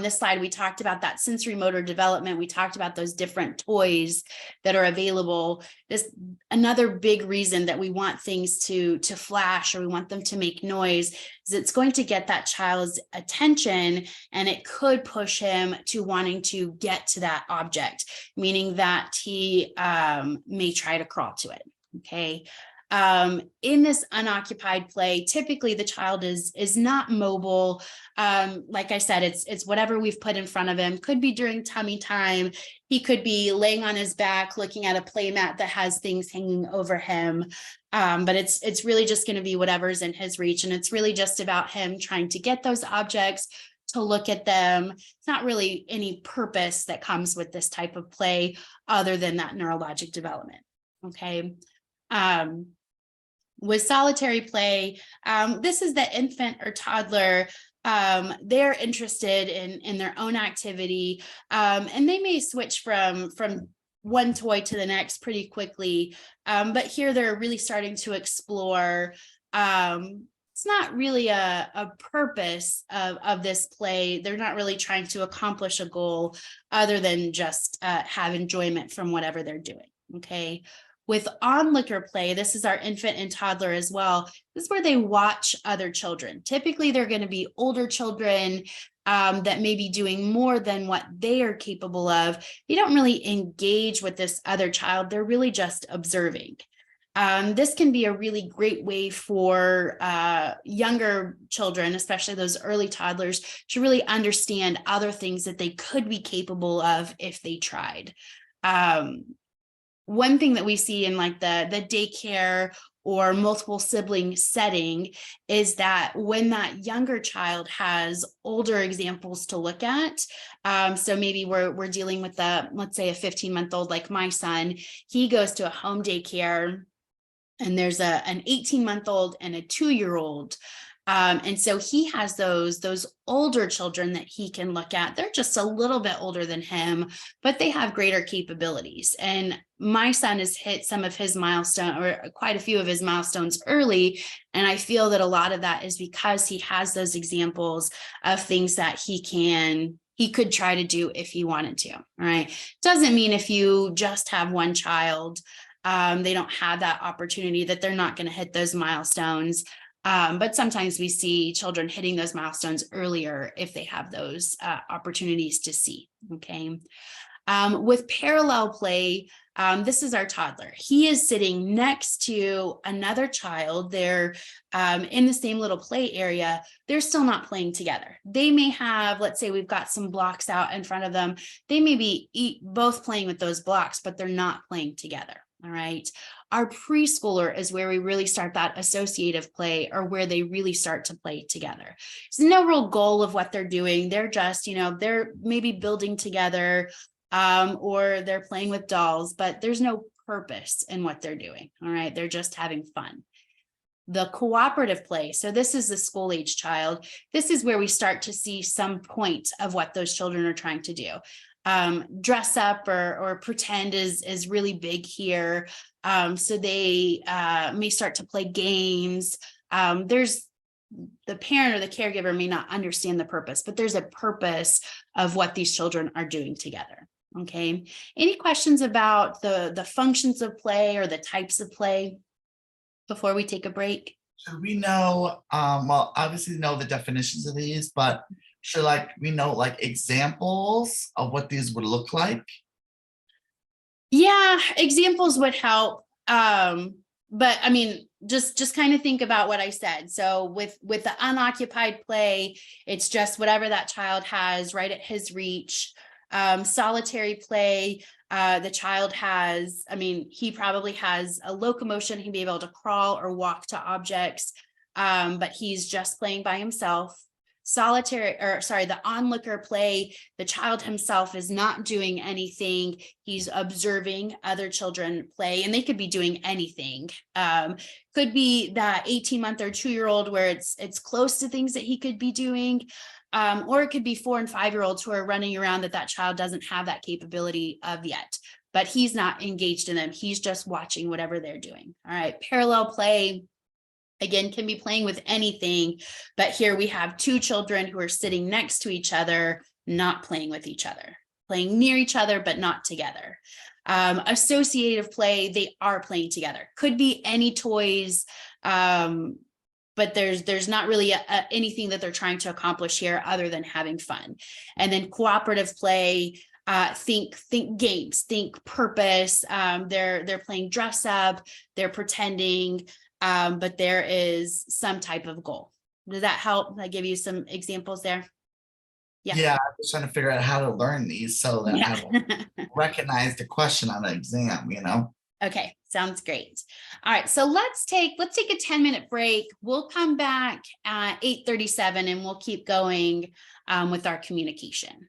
this slide, we talked about that sensory motor development. We talked about those different toys that are available. This another big reason that we want things to flash, or we want them to make noise, is it's going to get that child's attention, and it could push him to wanting to get to that object, meaning that he may try to crawl to it. Okay. In this unoccupied play, typically the child is not mobile. Like I said, it's whatever we've put in front of him. Could be during tummy time. He could be laying on his back, looking at a play mat that has things hanging over him. But it's really just going to be whatever's in his reach. And it's really just about him trying to get those objects, to look at them. It's not really any purpose that comes with this type of play other than that neurologic development. Okay. With solitary play, this is the infant or toddler. They're interested in their own activity, and they may switch from one toy to the next pretty quickly. But here they're really starting to explore. It's not really a purpose of this play. They're not really trying to accomplish a goal other than just have enjoyment from whatever they're doing. Okay. With onlooker play, this is our infant and toddler as well. This is where they watch other children. Typically, they're going to be older children that may be doing more than what they are capable of. They don't really engage with this other child. They're really just observing. This can be a really great way for younger children, especially those early toddlers, to really understand other things that they could be capable of if they tried. One thing that we see in like the daycare or multiple sibling setting is that when that younger child has older examples to look at, so maybe we're dealing with let's say a 15-month-old like my son, he goes to a home daycare and there's an 18-month-old and a 2-year-old. And so he has those older children that he can look at. They're just a little bit older than him, but they have greater capabilities. And my son has hit some of his milestone, or quite a few of his milestones early. And I feel that a lot of that is because he has those examples of things that he could try to do if he wanted to. All right. Doesn't mean if you just have one child, they don't have that opportunity, that they're not going to hit those milestones. But sometimes we see children hitting those milestones earlier if they have those opportunities to see. Okay. With parallel play, this is our toddler. He is sitting next to another child. They're in the same little play area. They're still not playing together. They may have, let's say we've got some blocks out in front of them. They may be both playing with those blocks, but they're not playing together. All right. Our preschooler is where we really start that associative play, or where they really start to play together. There's no real goal of what they're doing. They're just, they're maybe building together, or they're playing with dolls, but there's no purpose in what they're doing. All right. They're just having fun. The cooperative play. So this is the school age child. This is where we start to see some point of what those children are trying to do. Dress up or pretend is really big here. So they may start to play games. There's the parent or the caregiver may not understand the purpose, but there's a purpose of what these children are doing together. Okay. Any questions about the functions of play or the types of play before we take a break? Should we know, well, obviously know the definitions of these, but should we know examples of what these would look like? Yeah, examples would help. But I mean, just kind of think about what I said. So with the unoccupied play, it's just whatever that child has right at his reach. Solitary play, the child has, he probably has a locomotion. He'd be able to crawl or walk to objects, but he's just playing by himself. The onlooker play, the child himself is not doing anything. He's observing other children play, and they could be doing anything. Could be that 18-month or 2-year-old where it's close to things that he could be doing. Or it could be 4 and 5-year-olds who are running around that child doesn't have that capability of yet, but he's not engaged in them. He's just watching whatever they're doing. All right. Parallel play, again, can be playing with anything, but here we have 2 children who are sitting next to each other, not playing with each other, playing near each other, but not together. Associative play, they are playing together. Could be any toys, but there's not really anything that they're trying to accomplish here other than having fun. And then cooperative play, think games, think purpose. They're playing dress up, they're pretending, but there is some type of goal. Does that help? I give you some examples there. Yeah. Yeah, I was trying to figure out how to learn these so that I will Yeah. recognize the question on the exam, you know? Okay, sounds great. All right, so let's take a 10-minute break. We'll come back at 8:37 and we'll keep going with our communication.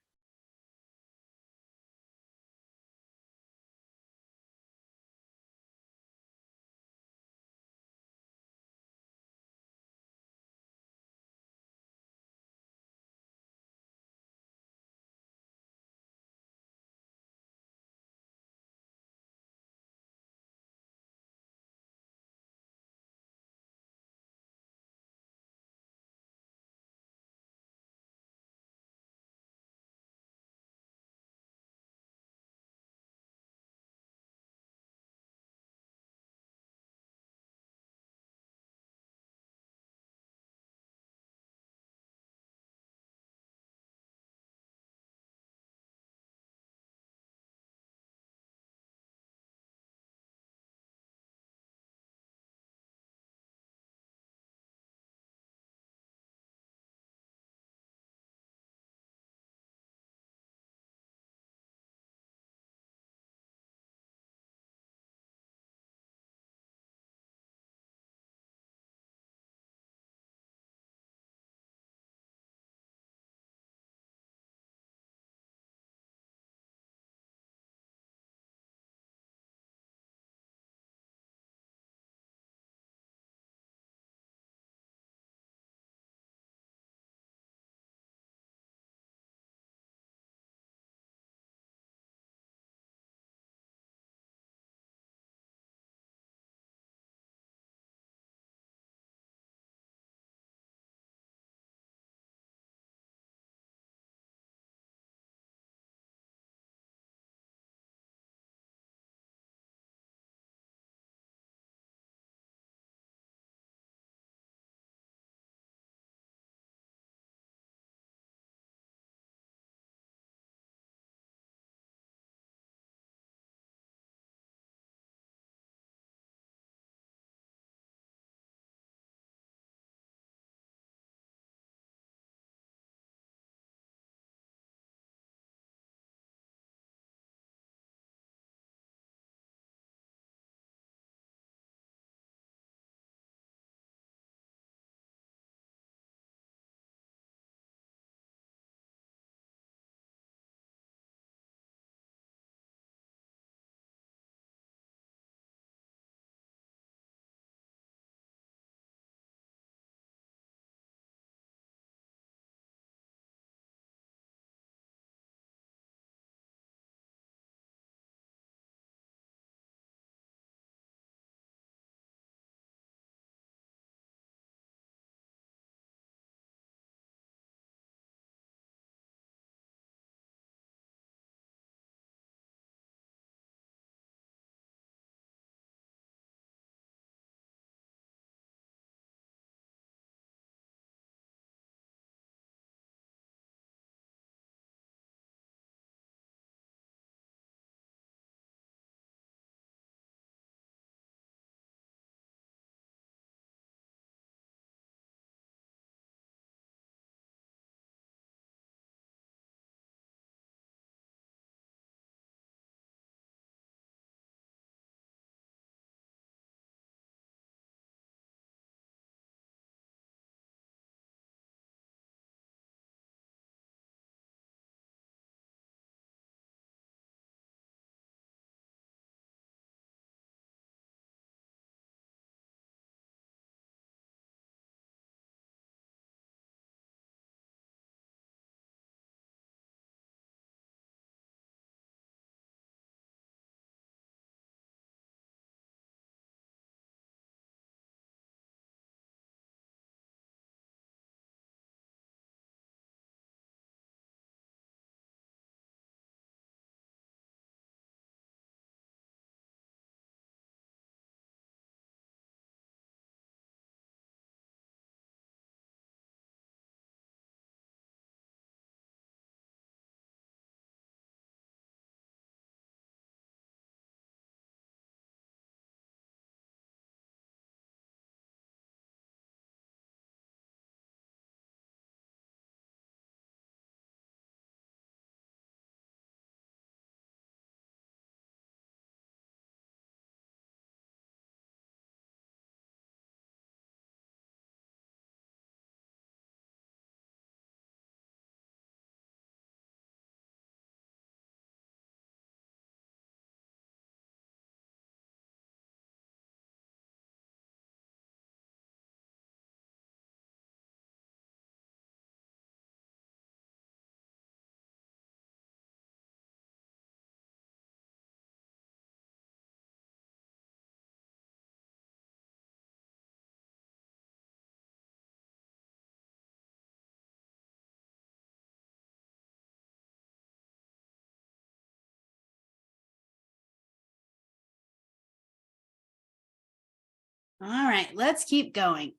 All right, let's keep going.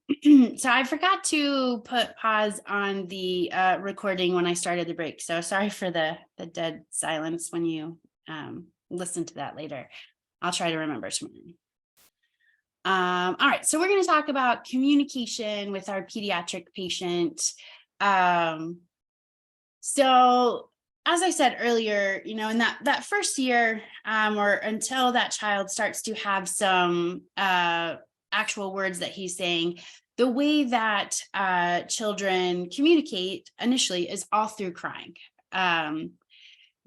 So I forgot to put pause on the recording when I started the break. So sorry for the dead silence when you listen to that later. I'll try to remember tomorrow. All right, so we're going to talk about communication with our pediatric patient. So as I said earlier, you know, in that first year, or until that child starts to have some actual words that he's saying, the way that children communicate initially is all through crying.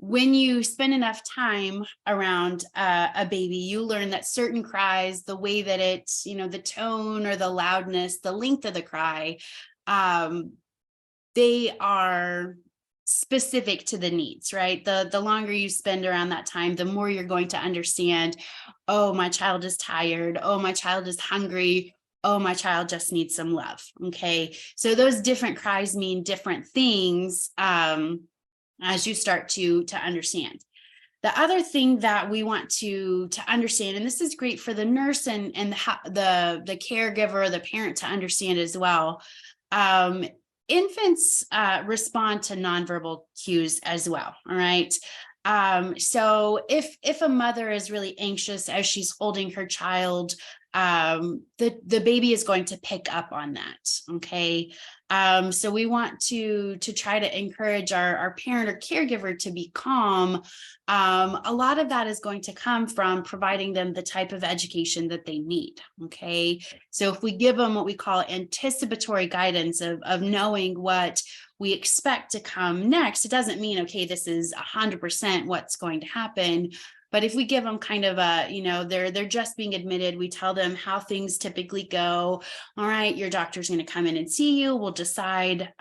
When you spend enough time around a baby, you learn that certain cries, the way that it's, you know, the tone or the loudness, the length of the cry, they are specific to the needs, right? The longer you spend around that time, the more you're going to understand, oh, my child is tired. Oh, my child is hungry. Oh, my child just needs some love. Okay. So those different cries mean different things as you start to understand. The other thing that we want to understand, and this is great for the nurse and the caregiver, the parent to understand as well. Infants respond to nonverbal cues as well. All right. So if a mother is really anxious as she's holding her child, the baby is going to pick up on that. Okay. So we want to try to encourage our parent or caregiver to be calm. A lot of that is going to come from providing them the type of education that they need. Okay. So if we give them what we call anticipatory guidance of knowing what we expect to come next, it doesn't mean, okay, this is 100% what's going to happen. But if we give them kind of a, you know, they're just being admitted, we tell them how things typically go. All right, your doctor's going to come in and see you. We'll decide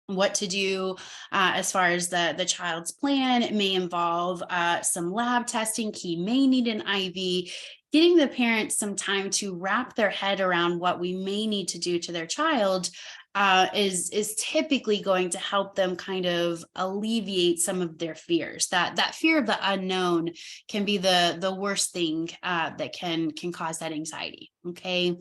what to do as far as the child's plan. It may involve some lab testing. He may need an IV. Getting the parents some time to wrap their head around what we may need to do to their child is typically going to help them kind of alleviate some of their fears. That fear of the unknown can be the worst thing that can cause that anxiety. Okay.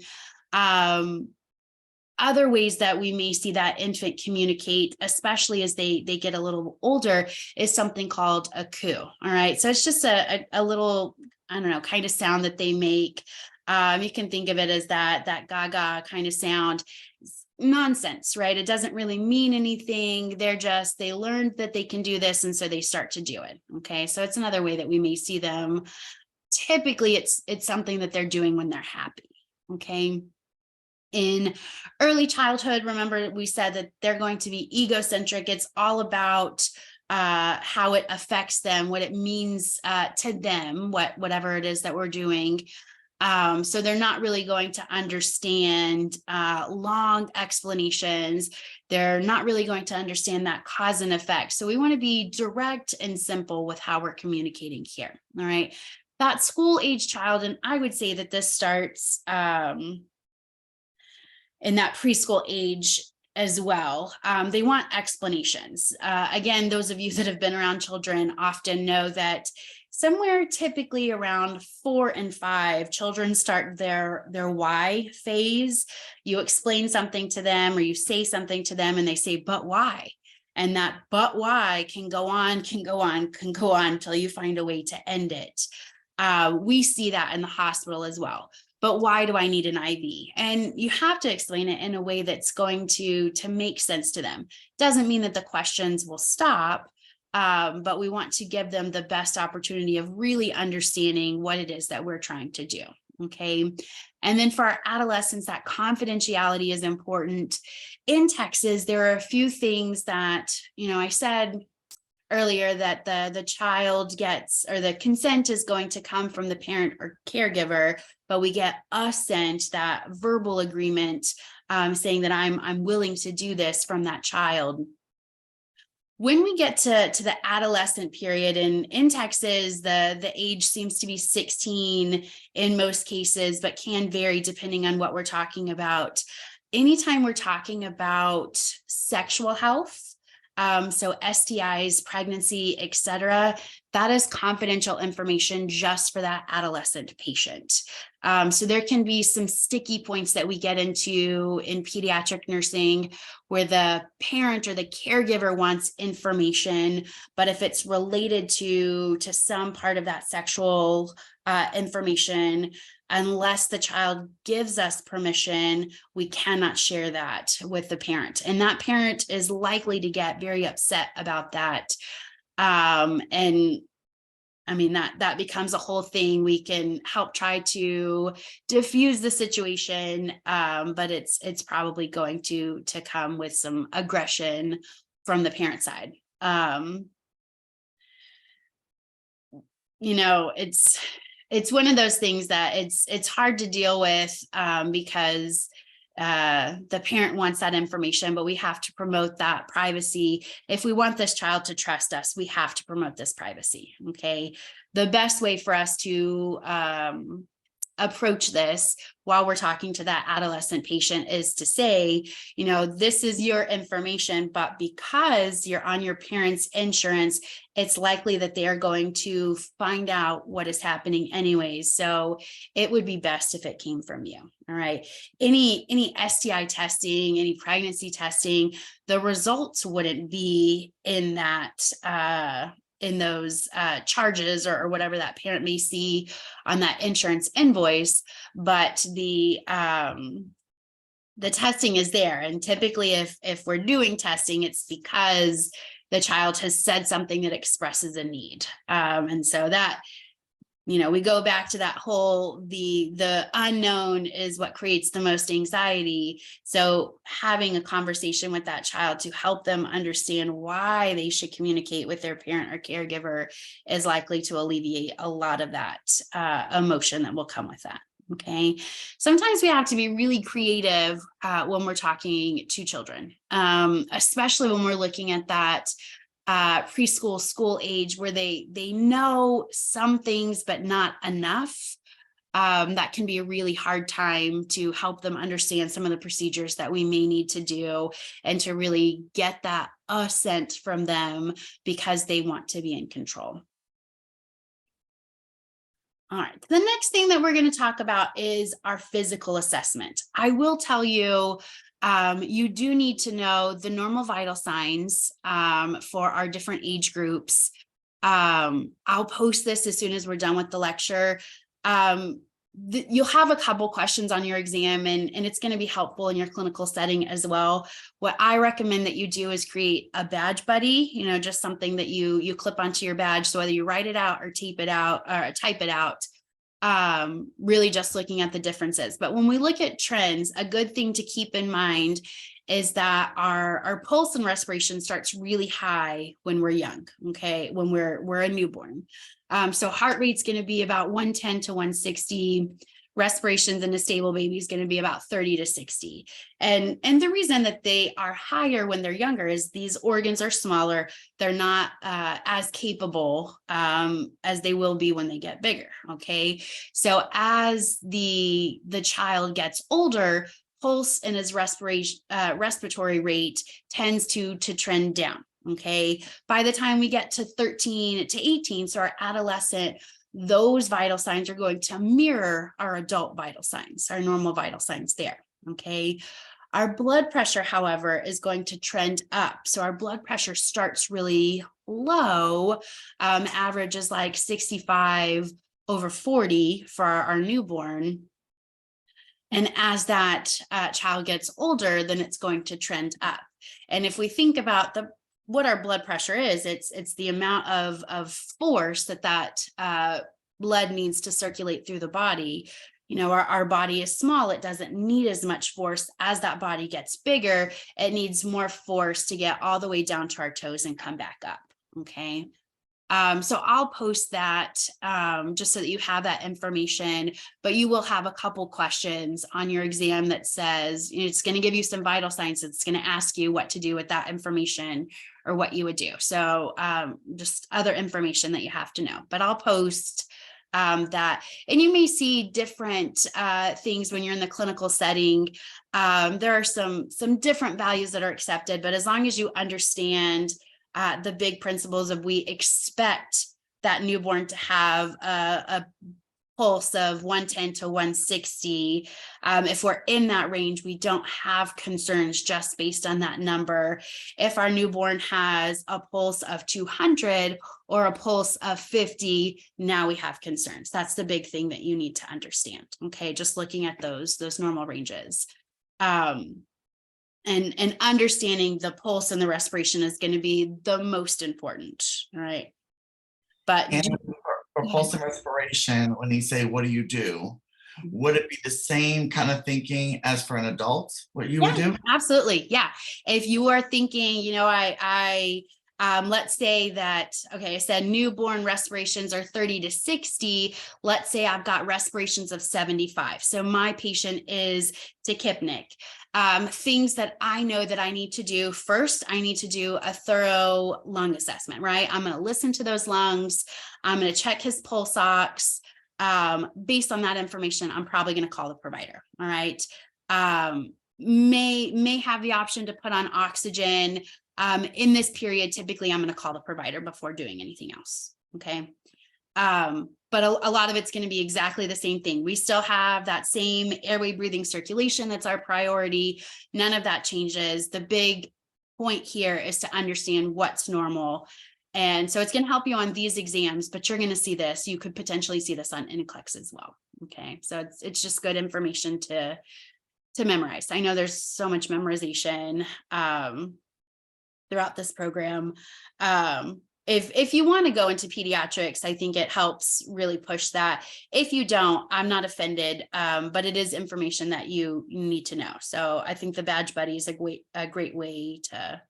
Other ways that we may see that infant communicate, especially as they get a little older, is something called a coo. All right. So it's just a little, I don't know, kind of sound that they make. You can think of it as that gaga kind of sound. Nonsense, right? It doesn't really mean anything. They learned that they can do this, and so they start to do it. Okay. So it's another way that we may see them. Typically it's something that they're doing when they're happy. Okay. In early childhood, remember we said that they're going to be egocentric. It's all about how it affects them, what it means to them, whatever it is that we're doing. So they're not really going to understand long explanations. They're not really going to understand that cause and effect. So we want to be direct and simple with how we're communicating here. All right. That school age child, and I would say that this starts in that preschool age as well. They want explanations. Again, those of you that have been around children often know that somewhere typically around 4 and 5, children start their why phase. You explain something to them or you say something to them and they say, but why? And that but why can go on until you find a way to end it. We see that in the hospital as well. But why do I need an IV? And you have to explain it in a way that's going to make sense to them. Doesn't mean that the questions will stop, but we want to give them the best opportunity of really understanding what it is that we're trying to do. Okay. And then for our adolescents, that confidentiality is important. In Texas, there are a few things that, you know, I said earlier that the child gets, or the consent is going to come from the parent or caregiver, but we get assent, that verbal agreement saying that I'm willing to do this from that child. When we get to the adolescent period, and in Texas, the age seems to be 16 in most cases, but can vary depending on what we're talking about. Anytime we're talking about sexual health, So STIs, pregnancy, etc., that is confidential information just for that adolescent patient. So there can be some sticky points that we get into in pediatric nursing where the parent or the caregiver wants information, but if it's related to some part of that sexual information, unless the child gives us permission, we cannot share that with the parent. And that parent is likely to get very upset about that. And I mean, that becomes a whole thing. We can help try to diffuse the situation, but it's probably going to come with some aggression from the parent side. You know, it's one of those things that it's hard to deal with, because the parent wants that information, but we have to promote that privacy. If we want this child to trust us, we have to promote this privacy. Okay. The best way for us to approach this while we're talking to that adolescent patient is to say, you know, this is your information, but because you're on your parents' insurance, it's likely that they are going to find out what is happening anyways. So it would be best if it came from you. All right. Any STI testing, any pregnancy testing, the results wouldn't be in that in those charges or whatever that parent may see on that insurance invoice, but the testing is there. And typically if we're doing testing, it's because the child has said something that expresses a need. And so that, you know, we go back to that whole, the unknown is what creates the most anxiety. So having a conversation with that child to help them understand why they should communicate with their parent or caregiver is likely to alleviate a lot of that emotion that will come with that. Okay. Sometimes we have to be really creative when we're talking to children, especially when we're looking at that preschool, school age, where they know some things, but not enough. That can be a really hard time to help them understand some of the procedures that we may need to do and to really get that assent from them because they want to be in control. All right, the next thing that we're going to talk about is our physical assessment. I will tell you, you do need to know the normal vital signs for our different age groups. I'll post this as soon as we're done with the lecture. You'll have a couple questions on your exam, and it's going to be helpful in your clinical setting as well. What I recommend that you do is create a badge buddy, you know, just something that you clip onto your badge. So whether you write it out or tape it out or type it out, really just looking at the differences. But when we look at trends, a good thing to keep in mind is that our pulse and respiration starts really high when we're young, okay, when we're a newborn. So heart rate's going to be about 110 to 160. Respirations in a stable baby is going to be about 30 to 60. And the reason that they are higher when they're younger is these organs are smaller. They're not as capable as they will be when they get bigger. Okay. So as the child gets older, pulse and his respiratory rate tends to trend down. Okay. By the time we get to 13 to 18, so our adolescent, those vital signs are going to mirror our adult vital signs, our normal vital signs there. Okay. Our blood pressure, however, is going to trend up. So our blood pressure starts really low. Average is like 65/40 for our newborn. And as that child gets older, then it's going to trend up. And if we think about what our blood pressure is, it's the amount of force that blood needs to circulate through the body. You know, our body is small. It doesn't need as much force. As that body gets bigger, it needs more force to get all the way down to our toes and come back up. Okay. So I'll post that just so that you have that information, but you will have a couple questions on your exam that says, you know, it's going to give you some vital signs. It's going to ask you what to do with that information or what you would do. So just other information that you have to know, but I'll post that, and you may see different things when you're in the clinical setting. There are some different values that are accepted, but as long as you understand the big principles of, we expect that newborn to have a pulse of 110 to 160. If we're in that range, we don't have concerns just based on that number. If our newborn has a pulse of 200 or a pulse of 50, now we have concerns. That's the big thing that you need to understand. Okay, just looking at those normal ranges. And understanding the pulse and the respiration is going to be the most important. All right. But And for pulse and respiration, when you say, what do you do? Would it be the same kind of thinking as for an adult, what you would do? Absolutely. Yeah. If you are thinking, you know, let's say that, okay, I said newborn respirations are 30 to 60. Let's say I've got respirations of 75. So my patient is tachypnic. Things that I know that I need to do first, I need to do a thorough lung assessment, right? I'm going to listen to those lungs. I'm going to check his pulse ox. Based on that information, I'm probably going to call the provider. All right. May have the option to put on oxygen. In this period, typically I'm going to call the provider before doing anything else. Okay. But a lot of it's going to be exactly the same thing. We still have that same airway, breathing, circulation. That's our priority. None of that changes. The big point here is to understand what's normal. And so it's going to help you on these exams, but you're going to see this. You could potentially see this on NCLEX as well. Okay. So it's just good information to memorize. I know there's so much memorization, throughout this program. If you want to go into pediatrics, I think it helps really push that. If you don't, I'm not offended, but it is information that you need to know. So I think the Badge Buddy is a great way to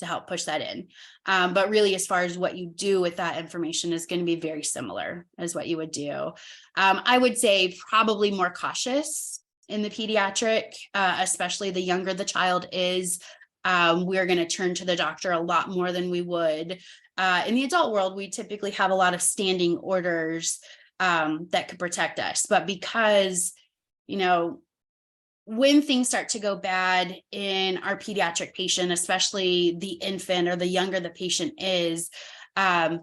help push that in. But really, as far as what you do with that information is going to be very similar as what you would do. I would say probably more cautious in the pediatric, especially the younger the child is. We're going to turn to the doctor a lot more than we would. In the adult world, we typically have a lot of standing orders that could protect us. But because, you know, when things start to go bad in our pediatric patient, especially the infant or the younger the patient is,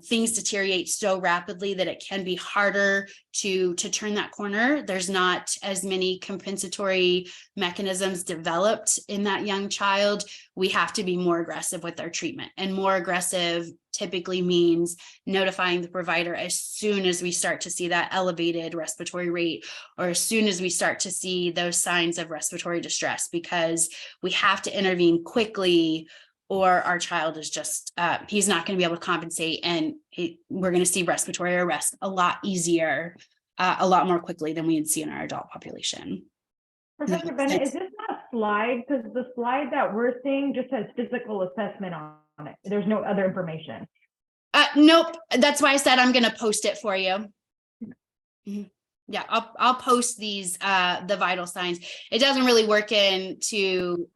things deteriorate so rapidly that it can be harder to turn that corner. There's not as many compensatory mechanisms developed in that young child. We have to be more aggressive with our treatment, and more aggressive typically means notifying the provider as soon as we start to see that elevated respiratory rate, or as soon as we start to see those signs of respiratory distress, because we have to intervene quickly, or our child is just, he's not going to be able to compensate, and we're going to see respiratory arrest a lot easier, a lot more quickly than we would see in our adult population. Professor Bennett, is this not a slide? Because the slide that we're seeing just has physical assessment on it. There's no other information. Nope. That's why I said I'm going to post it for you. Yeah, I'll post these, the vital signs. It doesn't really work into,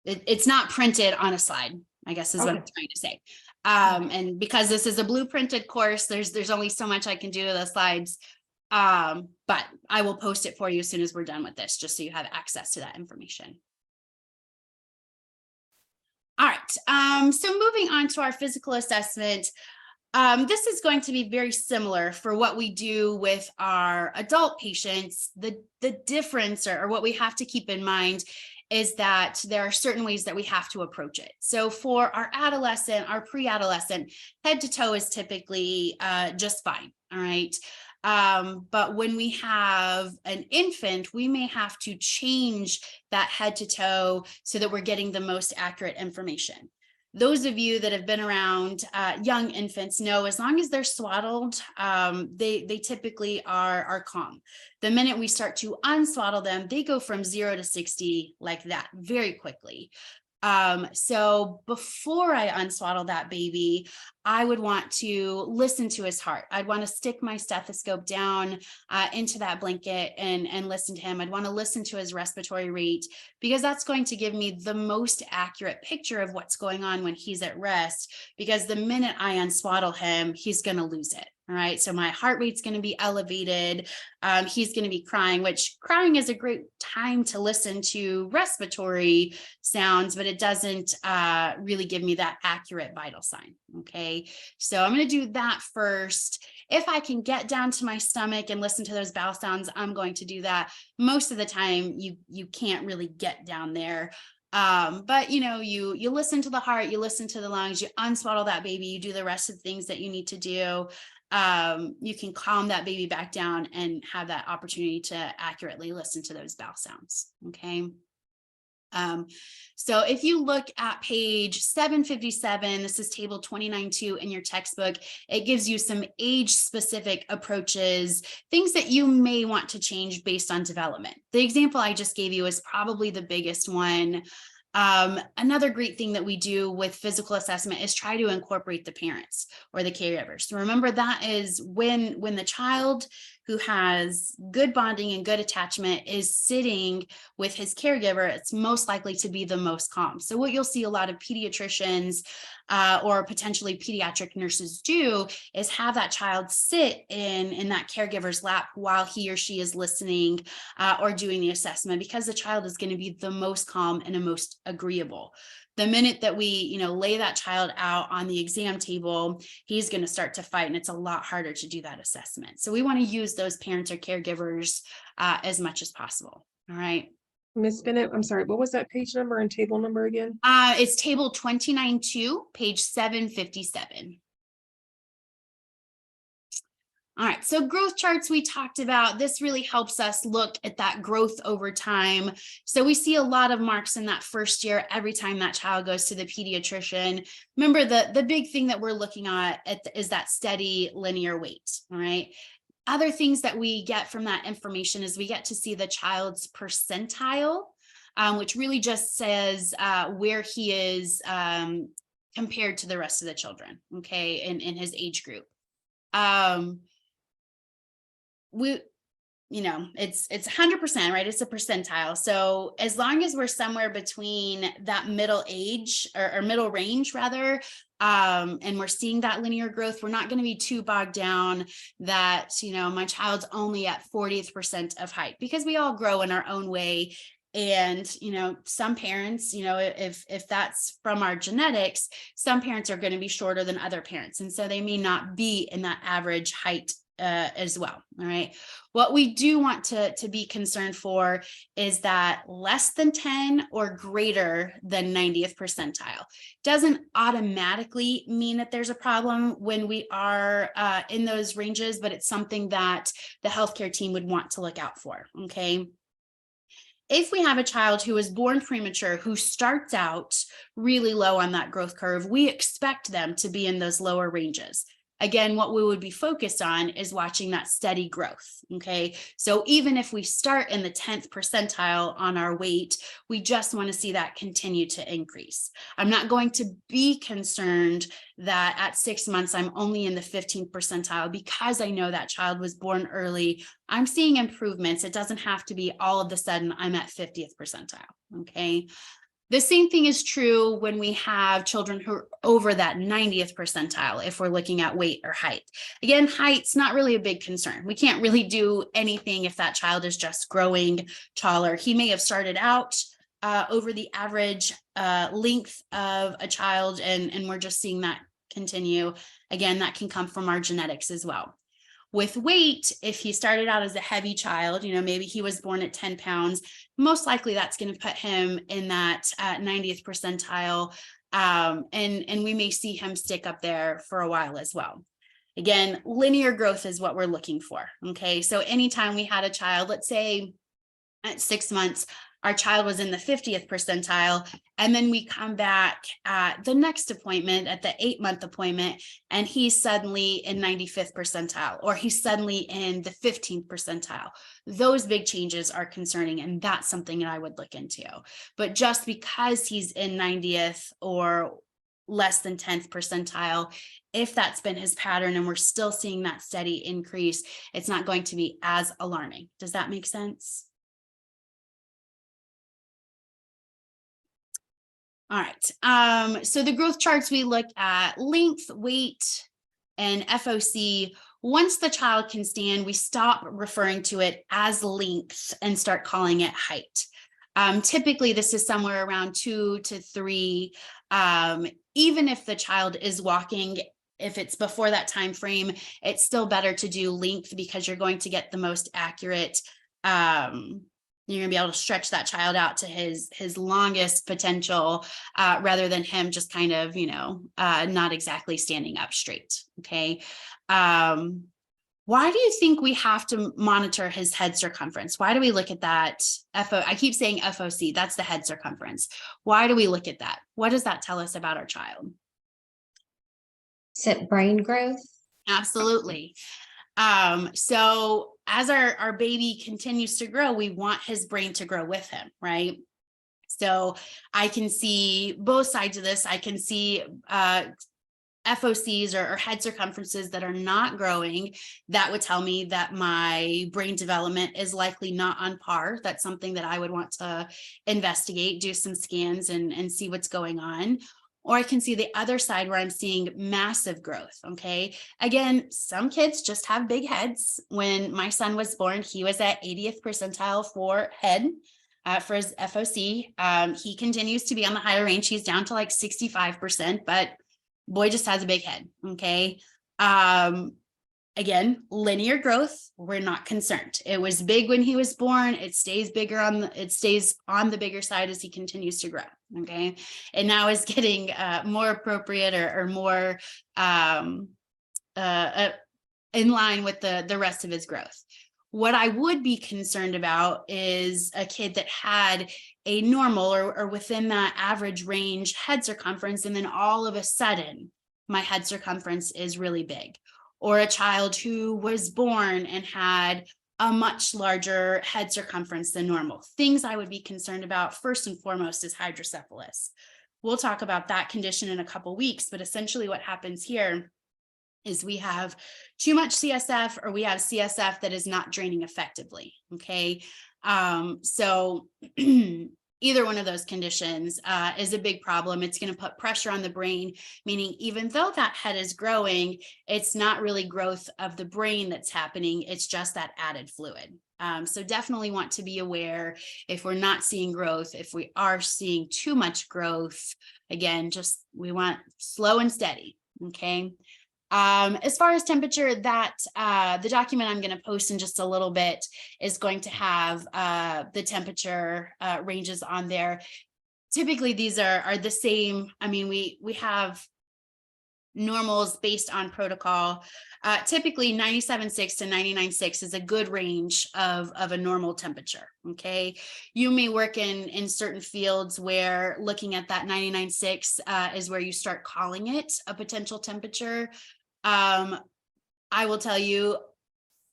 it's not printed on a slide, I guess is what I'm trying to say. And because this is a blueprinted course, there's only so much I can do to the slides. But I will post it for you as soon as we're done with this, just so you have access to that information. All right, so moving on to our physical assessment. This is going to be very similar for what we do with our adult patients. The difference, or what we have to keep in mind, is that there are certain ways that we have to approach it. So for our adolescent, our pre-adolescent, head to toe is typically just fine, all right? But when we have an infant, we may have to change that head to toe so that we're getting the most accurate information. Those of you that have been around young infants know, as long as they're swaddled, they typically are calm. The minute we start to unswaddle them, they go from 0 to 60 like that very quickly. So before I unswaddle that baby, I would want to listen to his heart. I'd want to stick my stethoscope down into that blanket and listen to him. I'd want to listen to his respiratory rate, because that's going to give me the most accurate picture of what's going on when he's at rest, because the minute I unswaddle him, he's going to lose it. All right, so my heart rate's going to be elevated. He's going to be crying, which crying is a great time to listen to respiratory sounds, but it doesn't really give me that accurate vital sign. Okay, so I'm going to do that first. If I can get down to my stomach and listen to those bowel sounds, I'm going to do that. Most of the time, you can't really get down there. But you listen to the heart, you listen to the lungs, you unswaddle that baby, you do the rest of the things that you need to do. You can calm that baby back down and have that opportunity to accurately listen to those bowel sounds. Okay. So if you look at page 757, this is table 29.2 in your textbook, it gives you some age specific approaches, things that you may want to change based on development. The example I just gave you is probably the biggest one. Another great thing that we do with physical assessment is try to incorporate the parents or the caregivers. So remember, that is when the child who has good bonding and good attachment is sitting with his caregiver, it's most likely to be the most calm. So what you'll see a lot of pediatricians or potentially pediatric nurses do is have that child sit in that caregiver's lap while he or she is listening or doing the assessment, because the child is going to be the most calm and the most agreeable. The minute that we, lay that child out on the exam table, he's going to start to fight, and it's a lot harder to do that assessment. So we want to use those parents or caregivers as much as possible. All right. Ms. Bennett, I'm sorry, what was that page number and table number again? It's table 29.2, page 757. All right, so growth charts we talked about, this really helps us look at that growth over time. So we see a lot of marks in that first year every time that child goes to the pediatrician. Remember, the big thing that we're looking at is that steady linear weight, all right? Other things that we get from that information is we get to see the child's percentile, which really just says where he is compared to the rest of the children, okay, in his age group. It's 100%, right? It's a percentile. So as long as we're somewhere between that middle age or middle range rather, and we're seeing that linear growth, we're not going to be too bogged down that, my child's only at 40th percent of height, because we all grow in our own way. And, some parents, if that's from our genetics, some parents are going to be shorter than other parents. And so they may not be in that average height as well. All right. What we do want to be concerned for is that less than 10 or greater than 90th percentile. Doesn't automatically mean that there's a problem when we are in those ranges, but it's something that the healthcare team would want to look out for. Okay. If we have a child who is born premature, who starts out really low on that growth curve, we expect them to be in those lower ranges. Again, what we would be focused on is watching that steady growth, okay? So even if we start in the 10th percentile on our weight, we just want to see that continue to increase. I'm not going to be concerned that at 6 months, I'm only in the 15th percentile because I know that child was born early. I'm seeing improvements. It doesn't have to be all of a sudden I'm at 50th percentile, okay? The same thing is true when we have children who are over that 90th percentile, if we're looking at weight or height. Again, height's not really a big concern. We can't really do anything if that child is just growing taller. He may have started out over the average length of a child, and we're just seeing that continue. Again, that can come from our genetics as well. With weight, if he started out as a heavy child, maybe he was born at 10 pounds, most likely that's going to put him in that 90th percentile. And we may see him stick up there for a while as well. Again, linear growth is what we're looking for. Okay. So anytime we had a child, let's say at 6 months, our child was in the 50th percentile, and then we come back at the next appointment, at the 8-month appointment, and he's suddenly in 95th percentile, or he's suddenly in the 15th percentile. Those big changes are concerning, and that's something that I would look into. But just because he's in 90th or less than 10th percentile, if that's been his pattern and we're still seeing that steady increase, it's not going to be as alarming. Does that make sense? All right, so the growth charts, we look at length, weight, and FOC. Once the child can stand, we stop referring to it as length and start calling it height. Typically, this is somewhere around 2 to 3. Even if the child is walking, if it's before that time frame, it's still better to do length because you're going to get the most accurate. You're gonna be able to stretch that child out to his longest potential, rather than him just kind of, not exactly standing up straight. Okay. Why do you think we have to monitor his head circumference? Why do we look at that? I keep saying FOC, that's the head circumference. Why do we look at that? What does that tell us about our child? Is it brain growth? Absolutely. So as our baby continues to grow, we want his brain to grow with him, right? So I can see both sides of this. I can see FOCs or head circumferences that are not growing. That would tell me that my brain development is likely not on par. That's something that I would want to investigate, do some scans and see what's going on. Or I can see the other side where I'm seeing massive growth. Okay. Again, some kids just have big heads. When my son was born, he was at 80th percentile for head. For his FOC. He continues to be on the higher range. He's down to like 65%, but boy just has a big head. Okay. Again, linear growth, we're not concerned. It was big when he was born. It stays bigger it stays on the bigger side as he continues to grow. Okay. And now is getting more appropriate or more in line with the rest of his growth. What I would be concerned about is a kid that had a normal or within that average range head circumference, and then all of a sudden my head circumference is really big. Or a child who was born and had a much larger head circumference than normal. Things I would be concerned about first and foremost is hydrocephalus. We'll talk about that condition in a couple weeks, but essentially what happens here is we have too much CSF or we have CSF that is not draining effectively. Okay. So either one of those conditions is a big problem. It's going to put pressure on the brain, meaning even though that head is growing, it's not really growth of the brain that's happening. It's just that added fluid. So definitely want to be aware if we're not seeing growth, if we are seeing too much growth, again, just we want slow and steady. Okay. As far as temperature, that the document I'm going to post in just a little bit is going to have the temperature ranges on there. Typically, these are the same. I mean, we have normals based on protocol. Typically 97.6 to 99.6 is a good range of a normal temperature. Okay. You may work in certain fields where looking at that 99.6 is where you start calling it a potential temperature. I will tell you,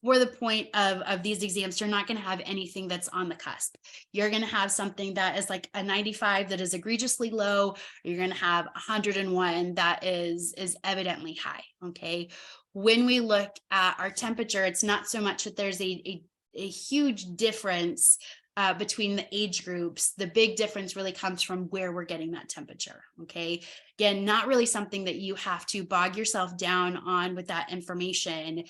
for the point of these exams, you're not going to have anything that's on the cusp. You're going to have something that is like a 95 that is egregiously low. Or you're going to have 101 that is evidently high. Okay. When we look at our temperature, it's not so much that there's a huge difference between the age groups. The big difference really comes from where we're getting that temperature. Okay. Again, not really something that you have to bog yourself down on with that information.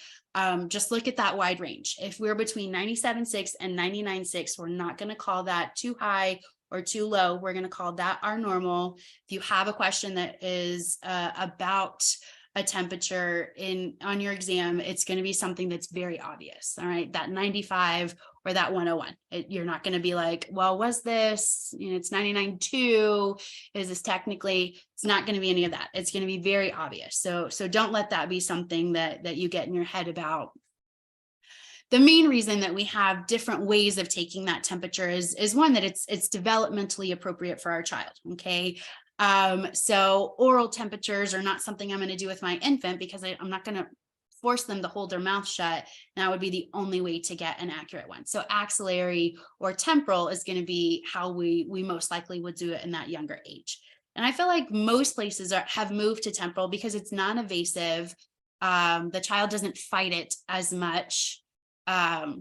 Just look at that wide range. If we're between 97.6 and 99.6, we're not going to call that too high or too low. We're going to call that our normal. If you have a question that is about a temperature on your exam, it's going to be something that's very obvious. All right. That 95 or that 101, you're not going to be like, well, was this, it's 99.2. Is this technically, it's not going to be any of that. It's going to be very obvious. So don't let that be something that you get in your head about. The main reason that we have different ways of taking that temperature is one, that it's developmentally appropriate for our child. Okay. So oral temperatures are not something I'm going to do with my infant because I'm not going to force them to hold their mouth shut. That would be the only way to get an accurate one. So axillary or temporal is going to be how we most likely would do it in that younger age. And I feel like most places have moved to temporal because it's non-invasive. The child doesn't fight it as much. I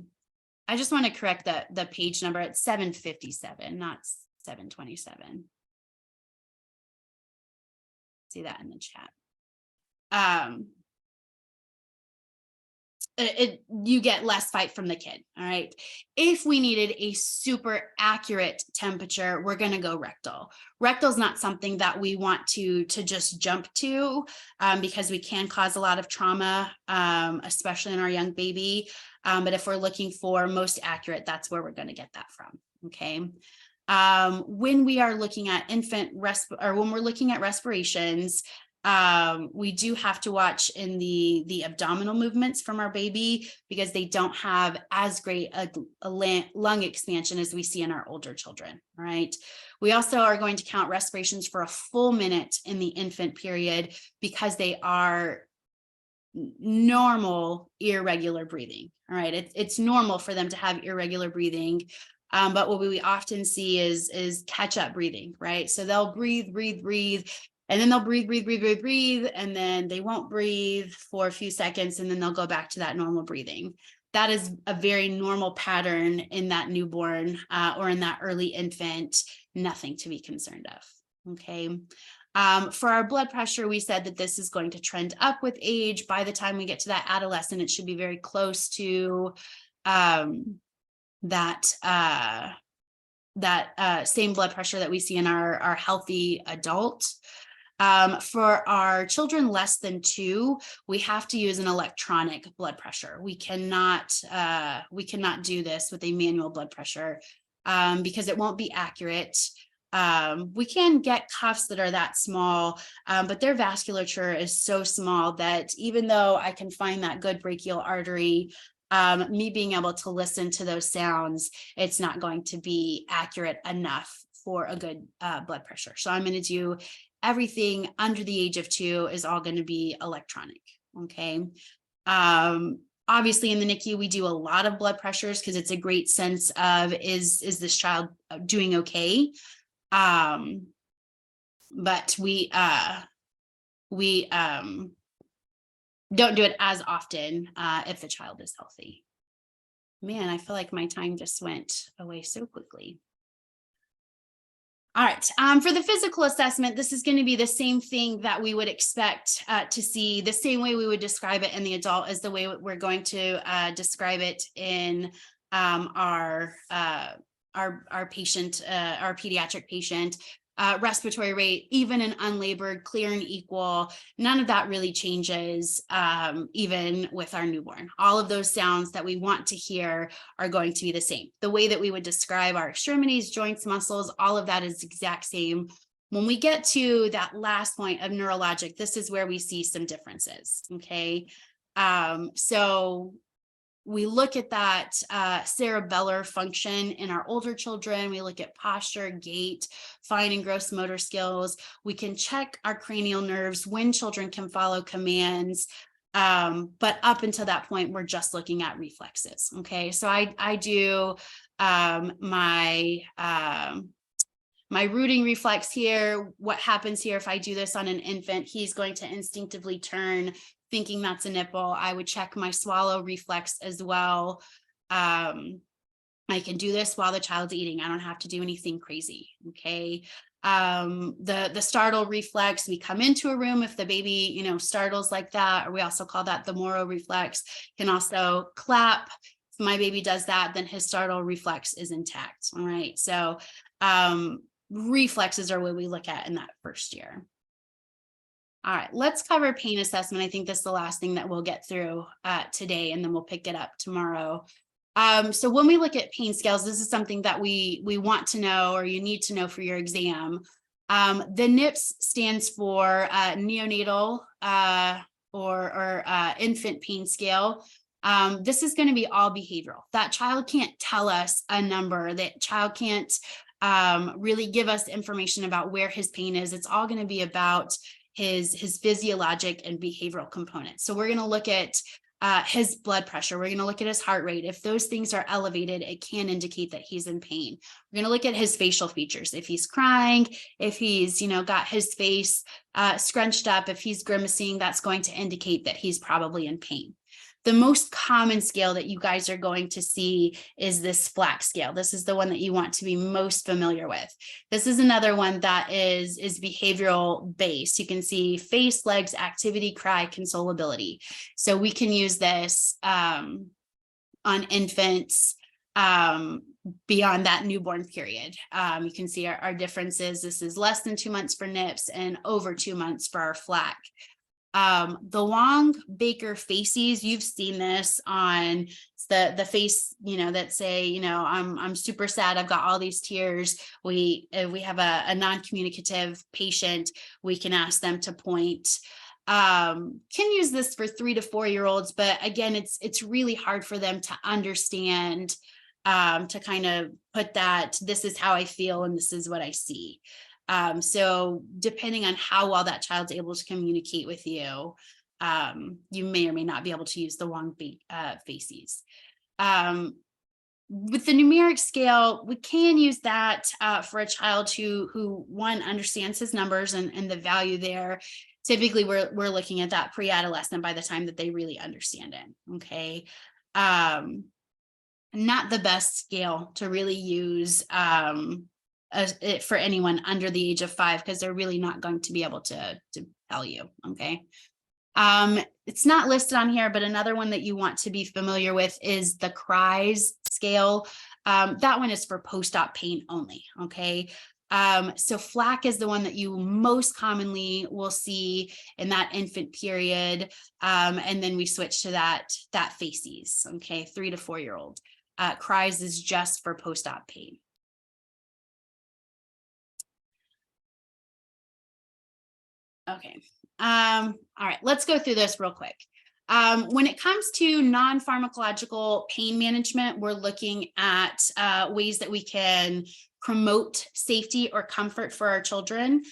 just want to correct the page number. It's 757, not 727. See that in the chat. you get less fight from the kid. All right. If we needed a super accurate temperature, we're going to go rectal. Rectal is not something that we want to just jump to because we can cause a lot of trauma, especially in our young baby. But if we're looking for most accurate, that's where we're going to get that from. Okay. When we are looking at when we're looking at respirations, we do have to watch in the abdominal movements from our baby because they don't have as great a lung expansion as we see in our older children. All right. We also are going to count respirations for a full minute in the infant period because they are normal irregular breathing. All right. It's normal for them to have irregular breathing. But what we often see is catch up breathing, right? So they'll breathe, and then they'll breathe, and then they won't breathe for a few seconds, and then they'll go back to that normal breathing. That is a very normal pattern in that newborn or in that early infant, nothing to be concerned of, okay? For our blood pressure, we said that this is going to trend up with age. By the time we get to that adolescent, it should be very close to that same blood pressure that we see in our healthy adult. For our children less than 2, we have to use an electronic blood pressure. We cannot do this with a manual blood pressure because it won't be accurate. We can get cuffs that are that small, but their vasculature is so small that even though I can find that good brachial artery, me being able to listen to those sounds, it's not going to be accurate enough for a good blood pressure. So I'm going to do everything under the age of 2 is all going to be electronic. Okay. Obviously in the NICU, we do a lot of blood pressures because it's a great sense of, is this child doing okay? But we don't do it as often if the child is healthy. Man, I feel like my time just went away so quickly. All right, for the physical assessment, this is going to be the same thing that we would expect to see, the same way we would describe it in the adult as the way we're going to describe it in our patient, our pediatric patient. Respiratory rate, even an unlabored, clear and equal, none of that really changes even with our newborn. All of those sounds that we want to hear are going to be the same. The way that we would describe our extremities, joints, muscles, all of that is exact same. When we get to that last point of neurologic, this is where we see some differences, okay? So we look at that cerebellar function in our older children. We look at posture, gait, fine and gross motor skills. We can check our cranial nerves when children can follow commands. But up until that point, we're just looking at reflexes. Okay, so I do my rooting reflex here. What happens here if I do this on an infant? He's going to instinctively turn, thinking that's a nipple. I would check my swallow reflex as well. I can do this while the child's eating. I don't have to do anything crazy, okay? The startle reflex, we come into a room if the baby, startles like that, or we also call that the Moro reflex, can also clap. If my baby does that, then his startle reflex is intact, all right? So reflexes are what we look at in that first year. All right, let's cover pain assessment. I think this is the last thing that we'll get through today, and then we'll pick it up tomorrow. So when we look at pain scales, this is something that we want to know, or you need to know for your exam. The NIPS stands for neonatal or infant pain scale. This is going to be all behavioral. That child can't tell us a number. That child can't really give us information about where his pain is. It's all going to be about his physiologic and behavioral components. So we're going to look at his blood pressure. We're going to look at his heart rate. If those things are elevated, it can indicate that he's in pain. We're going to look at his facial features. If he's crying, if he's, got his face scrunched up, if he's grimacing, that's going to indicate that he's probably in pain. The most common scale that you guys are going to see is this FLAC scale. This is the one that you want to be most familiar with. This is another one that is behavioral based. You can see face, legs, activity, cry, consolability. So we can use this on infants beyond that newborn period. You can see our differences. This is less than 2 months for NIPS and over 2 months for our FLAC. The long Baker facies, you've seen this on the face, that say, I'm super sad, I've got all these tears. We have a non-communicative patient, we can ask them to point. Can use this for 3 to 4 year olds, but again, it's really hard for them to understand, to kind of put that, this is how I feel and this is what I see. So depending on how well that child's able to communicate with you, you may or may not be able to use the long facies. With the numeric scale, we can use that for a child who one understands his numbers and the value there. Typically, we're looking at that pre-adolescent by the time that they really understand it. Okay. Not the best scale to really use for anyone under the age of 5, because they're really not going to be able to tell you. Okay. It's not listed on here, but another one that you want to be familiar with is the CRIES scale. That one is for post-op pain only. Okay. So FLAC is the one that you most commonly will see in that infant period. And then we switch to that facies. Okay. 3 to 4 year old. CRIES is just for post-op pain. Okay. All right, let's go through this real quick. When it comes to non-pharmacological pain management, we're looking at ways that we can promote safety or comfort for our children.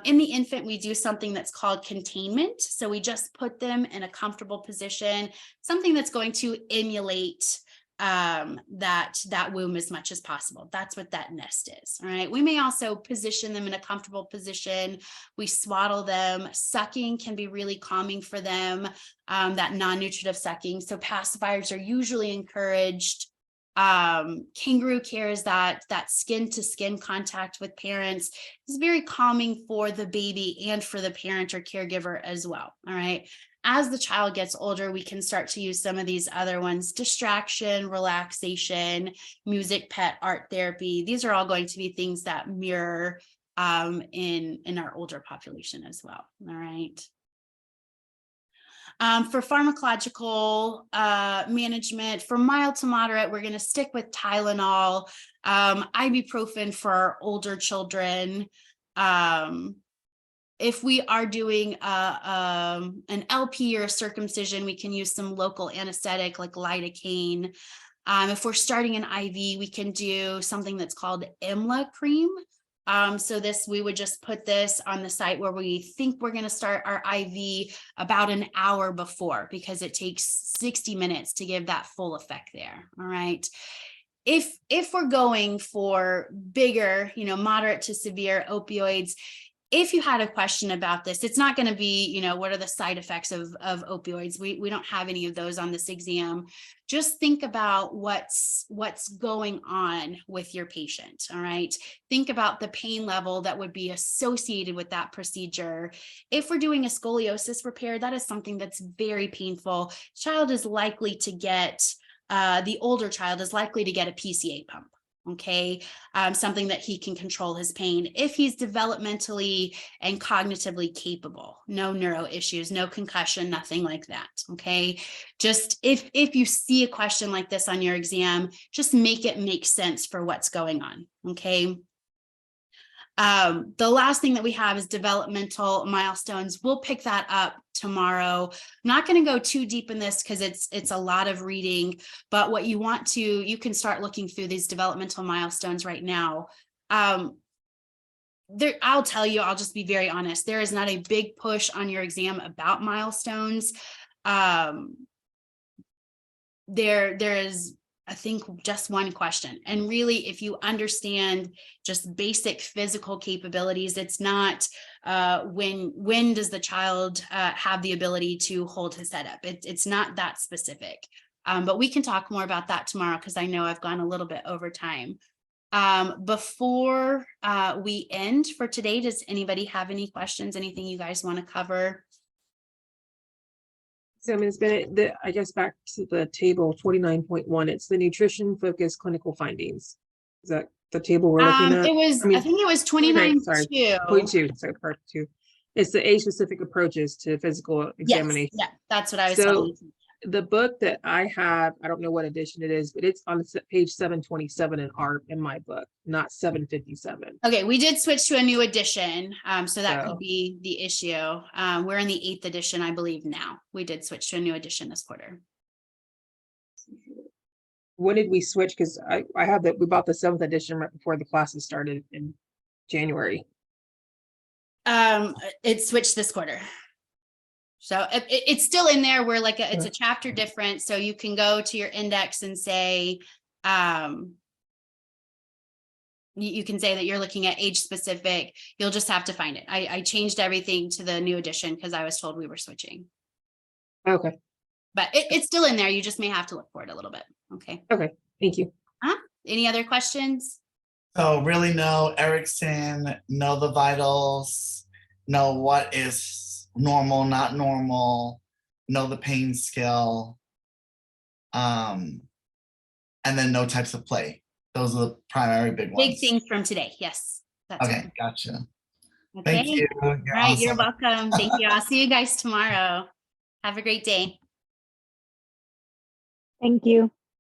In the infant, we do something that's called containment. So we just put them in a comfortable position, something that's going to emulate that womb as much as possible. That's what that nest is. All right. We may also position them in a comfortable position. We swaddle them. Sucking can be really calming for them, that non-nutritive sucking. So pacifiers are usually encouraged. Kangaroo care is that skin to skin contact with parents is very calming for the baby and for the parent or caregiver as well. All right. As the child gets older, we can start to use some of these other ones: distraction, relaxation, music, pet, art therapy. These are all going to be things that mirror in our older population as well. All right. For pharmacological management, for mild to moderate, we're going to stick with Tylenol, ibuprofen for our older children. If we are doing an LP or a circumcision, we can use some local anesthetic like lidocaine. If we're starting an IV, we can do something that's called IMLA cream. So we would just put this on the site where we think we're going to start our IV about an hour before, because it takes 60 minutes to give that full effect there. All right. If we're going for bigger, moderate to severe opioids, if you had a question about this, it's not going to be, what are the side effects of opioids? We don't have any of those on this exam. Just think about what's going on with your patient. All right. Think about the pain level that would be associated with that procedure. If we're doing a scoliosis repair, that is something that's very painful. Child is likely to get, the older child is likely to get a PCA pump. Okay, something that he can control his pain if he's developmentally and cognitively capable. No neuro issues, no concussion, nothing like that. Okay, just if you see a question like this on your exam, just make it make sense for what's going on. Okay. The last thing that we have is developmental milestones. We'll pick that up tomorrow. I'm not going to go too deep in this because it's a lot of reading, but what you want to, you can start looking through these developmental milestones right now. I'll tell you, I'll just be very honest. There is not a big push on your exam about milestones. There is I think just one question. And really, if you understand just basic physical capabilities, it's not when does the child have the ability to hold his head up? It's not that specific. But we can talk more about that tomorrow because I know I've gone a little bit over time. Before we end for today, does anybody have any questions? Anything you guys want to cover? So Ms. Bennett, I guess back to the table 49.1, it's the nutrition focused clinical findings. Is that the table we're looking at? I think it was 29, sorry, 29.2. Point two, so part two. It's the age-specific approaches to physical examination. Yeah, that's what I was So telling you. the book that I have, I don't know what edition it is, but it's on page 727 in my book, not 757. Okay, we did switch to a new edition, so that So- could be the issue. We're in the 8th edition, I believe now. We did switch to a new edition this quarter. When did we switch? Because I have that, we bought the 7th edition right before the classes started in January. It switched this quarter. So it's still in there. We're like, it's a chapter different. So you can go to your index and say, you can say that you're looking at age specific. You'll just have to find it. I changed everything to the new edition because I was told we were switching. Okay, But it's still in there. You just may have to look for it a little bit. Okay. thank you. Any other questions? So really know Erickson, know the vitals, know what is normal, not normal, know the pain scale. And then know types of play. Those are the primary big ones. Big things from today. Yes. That's Okay, right. gotcha. Okay. Thank you. All right. You're awesome. welcome. Thank you. I'll see you guys tomorrow. Have a great day. Thank you.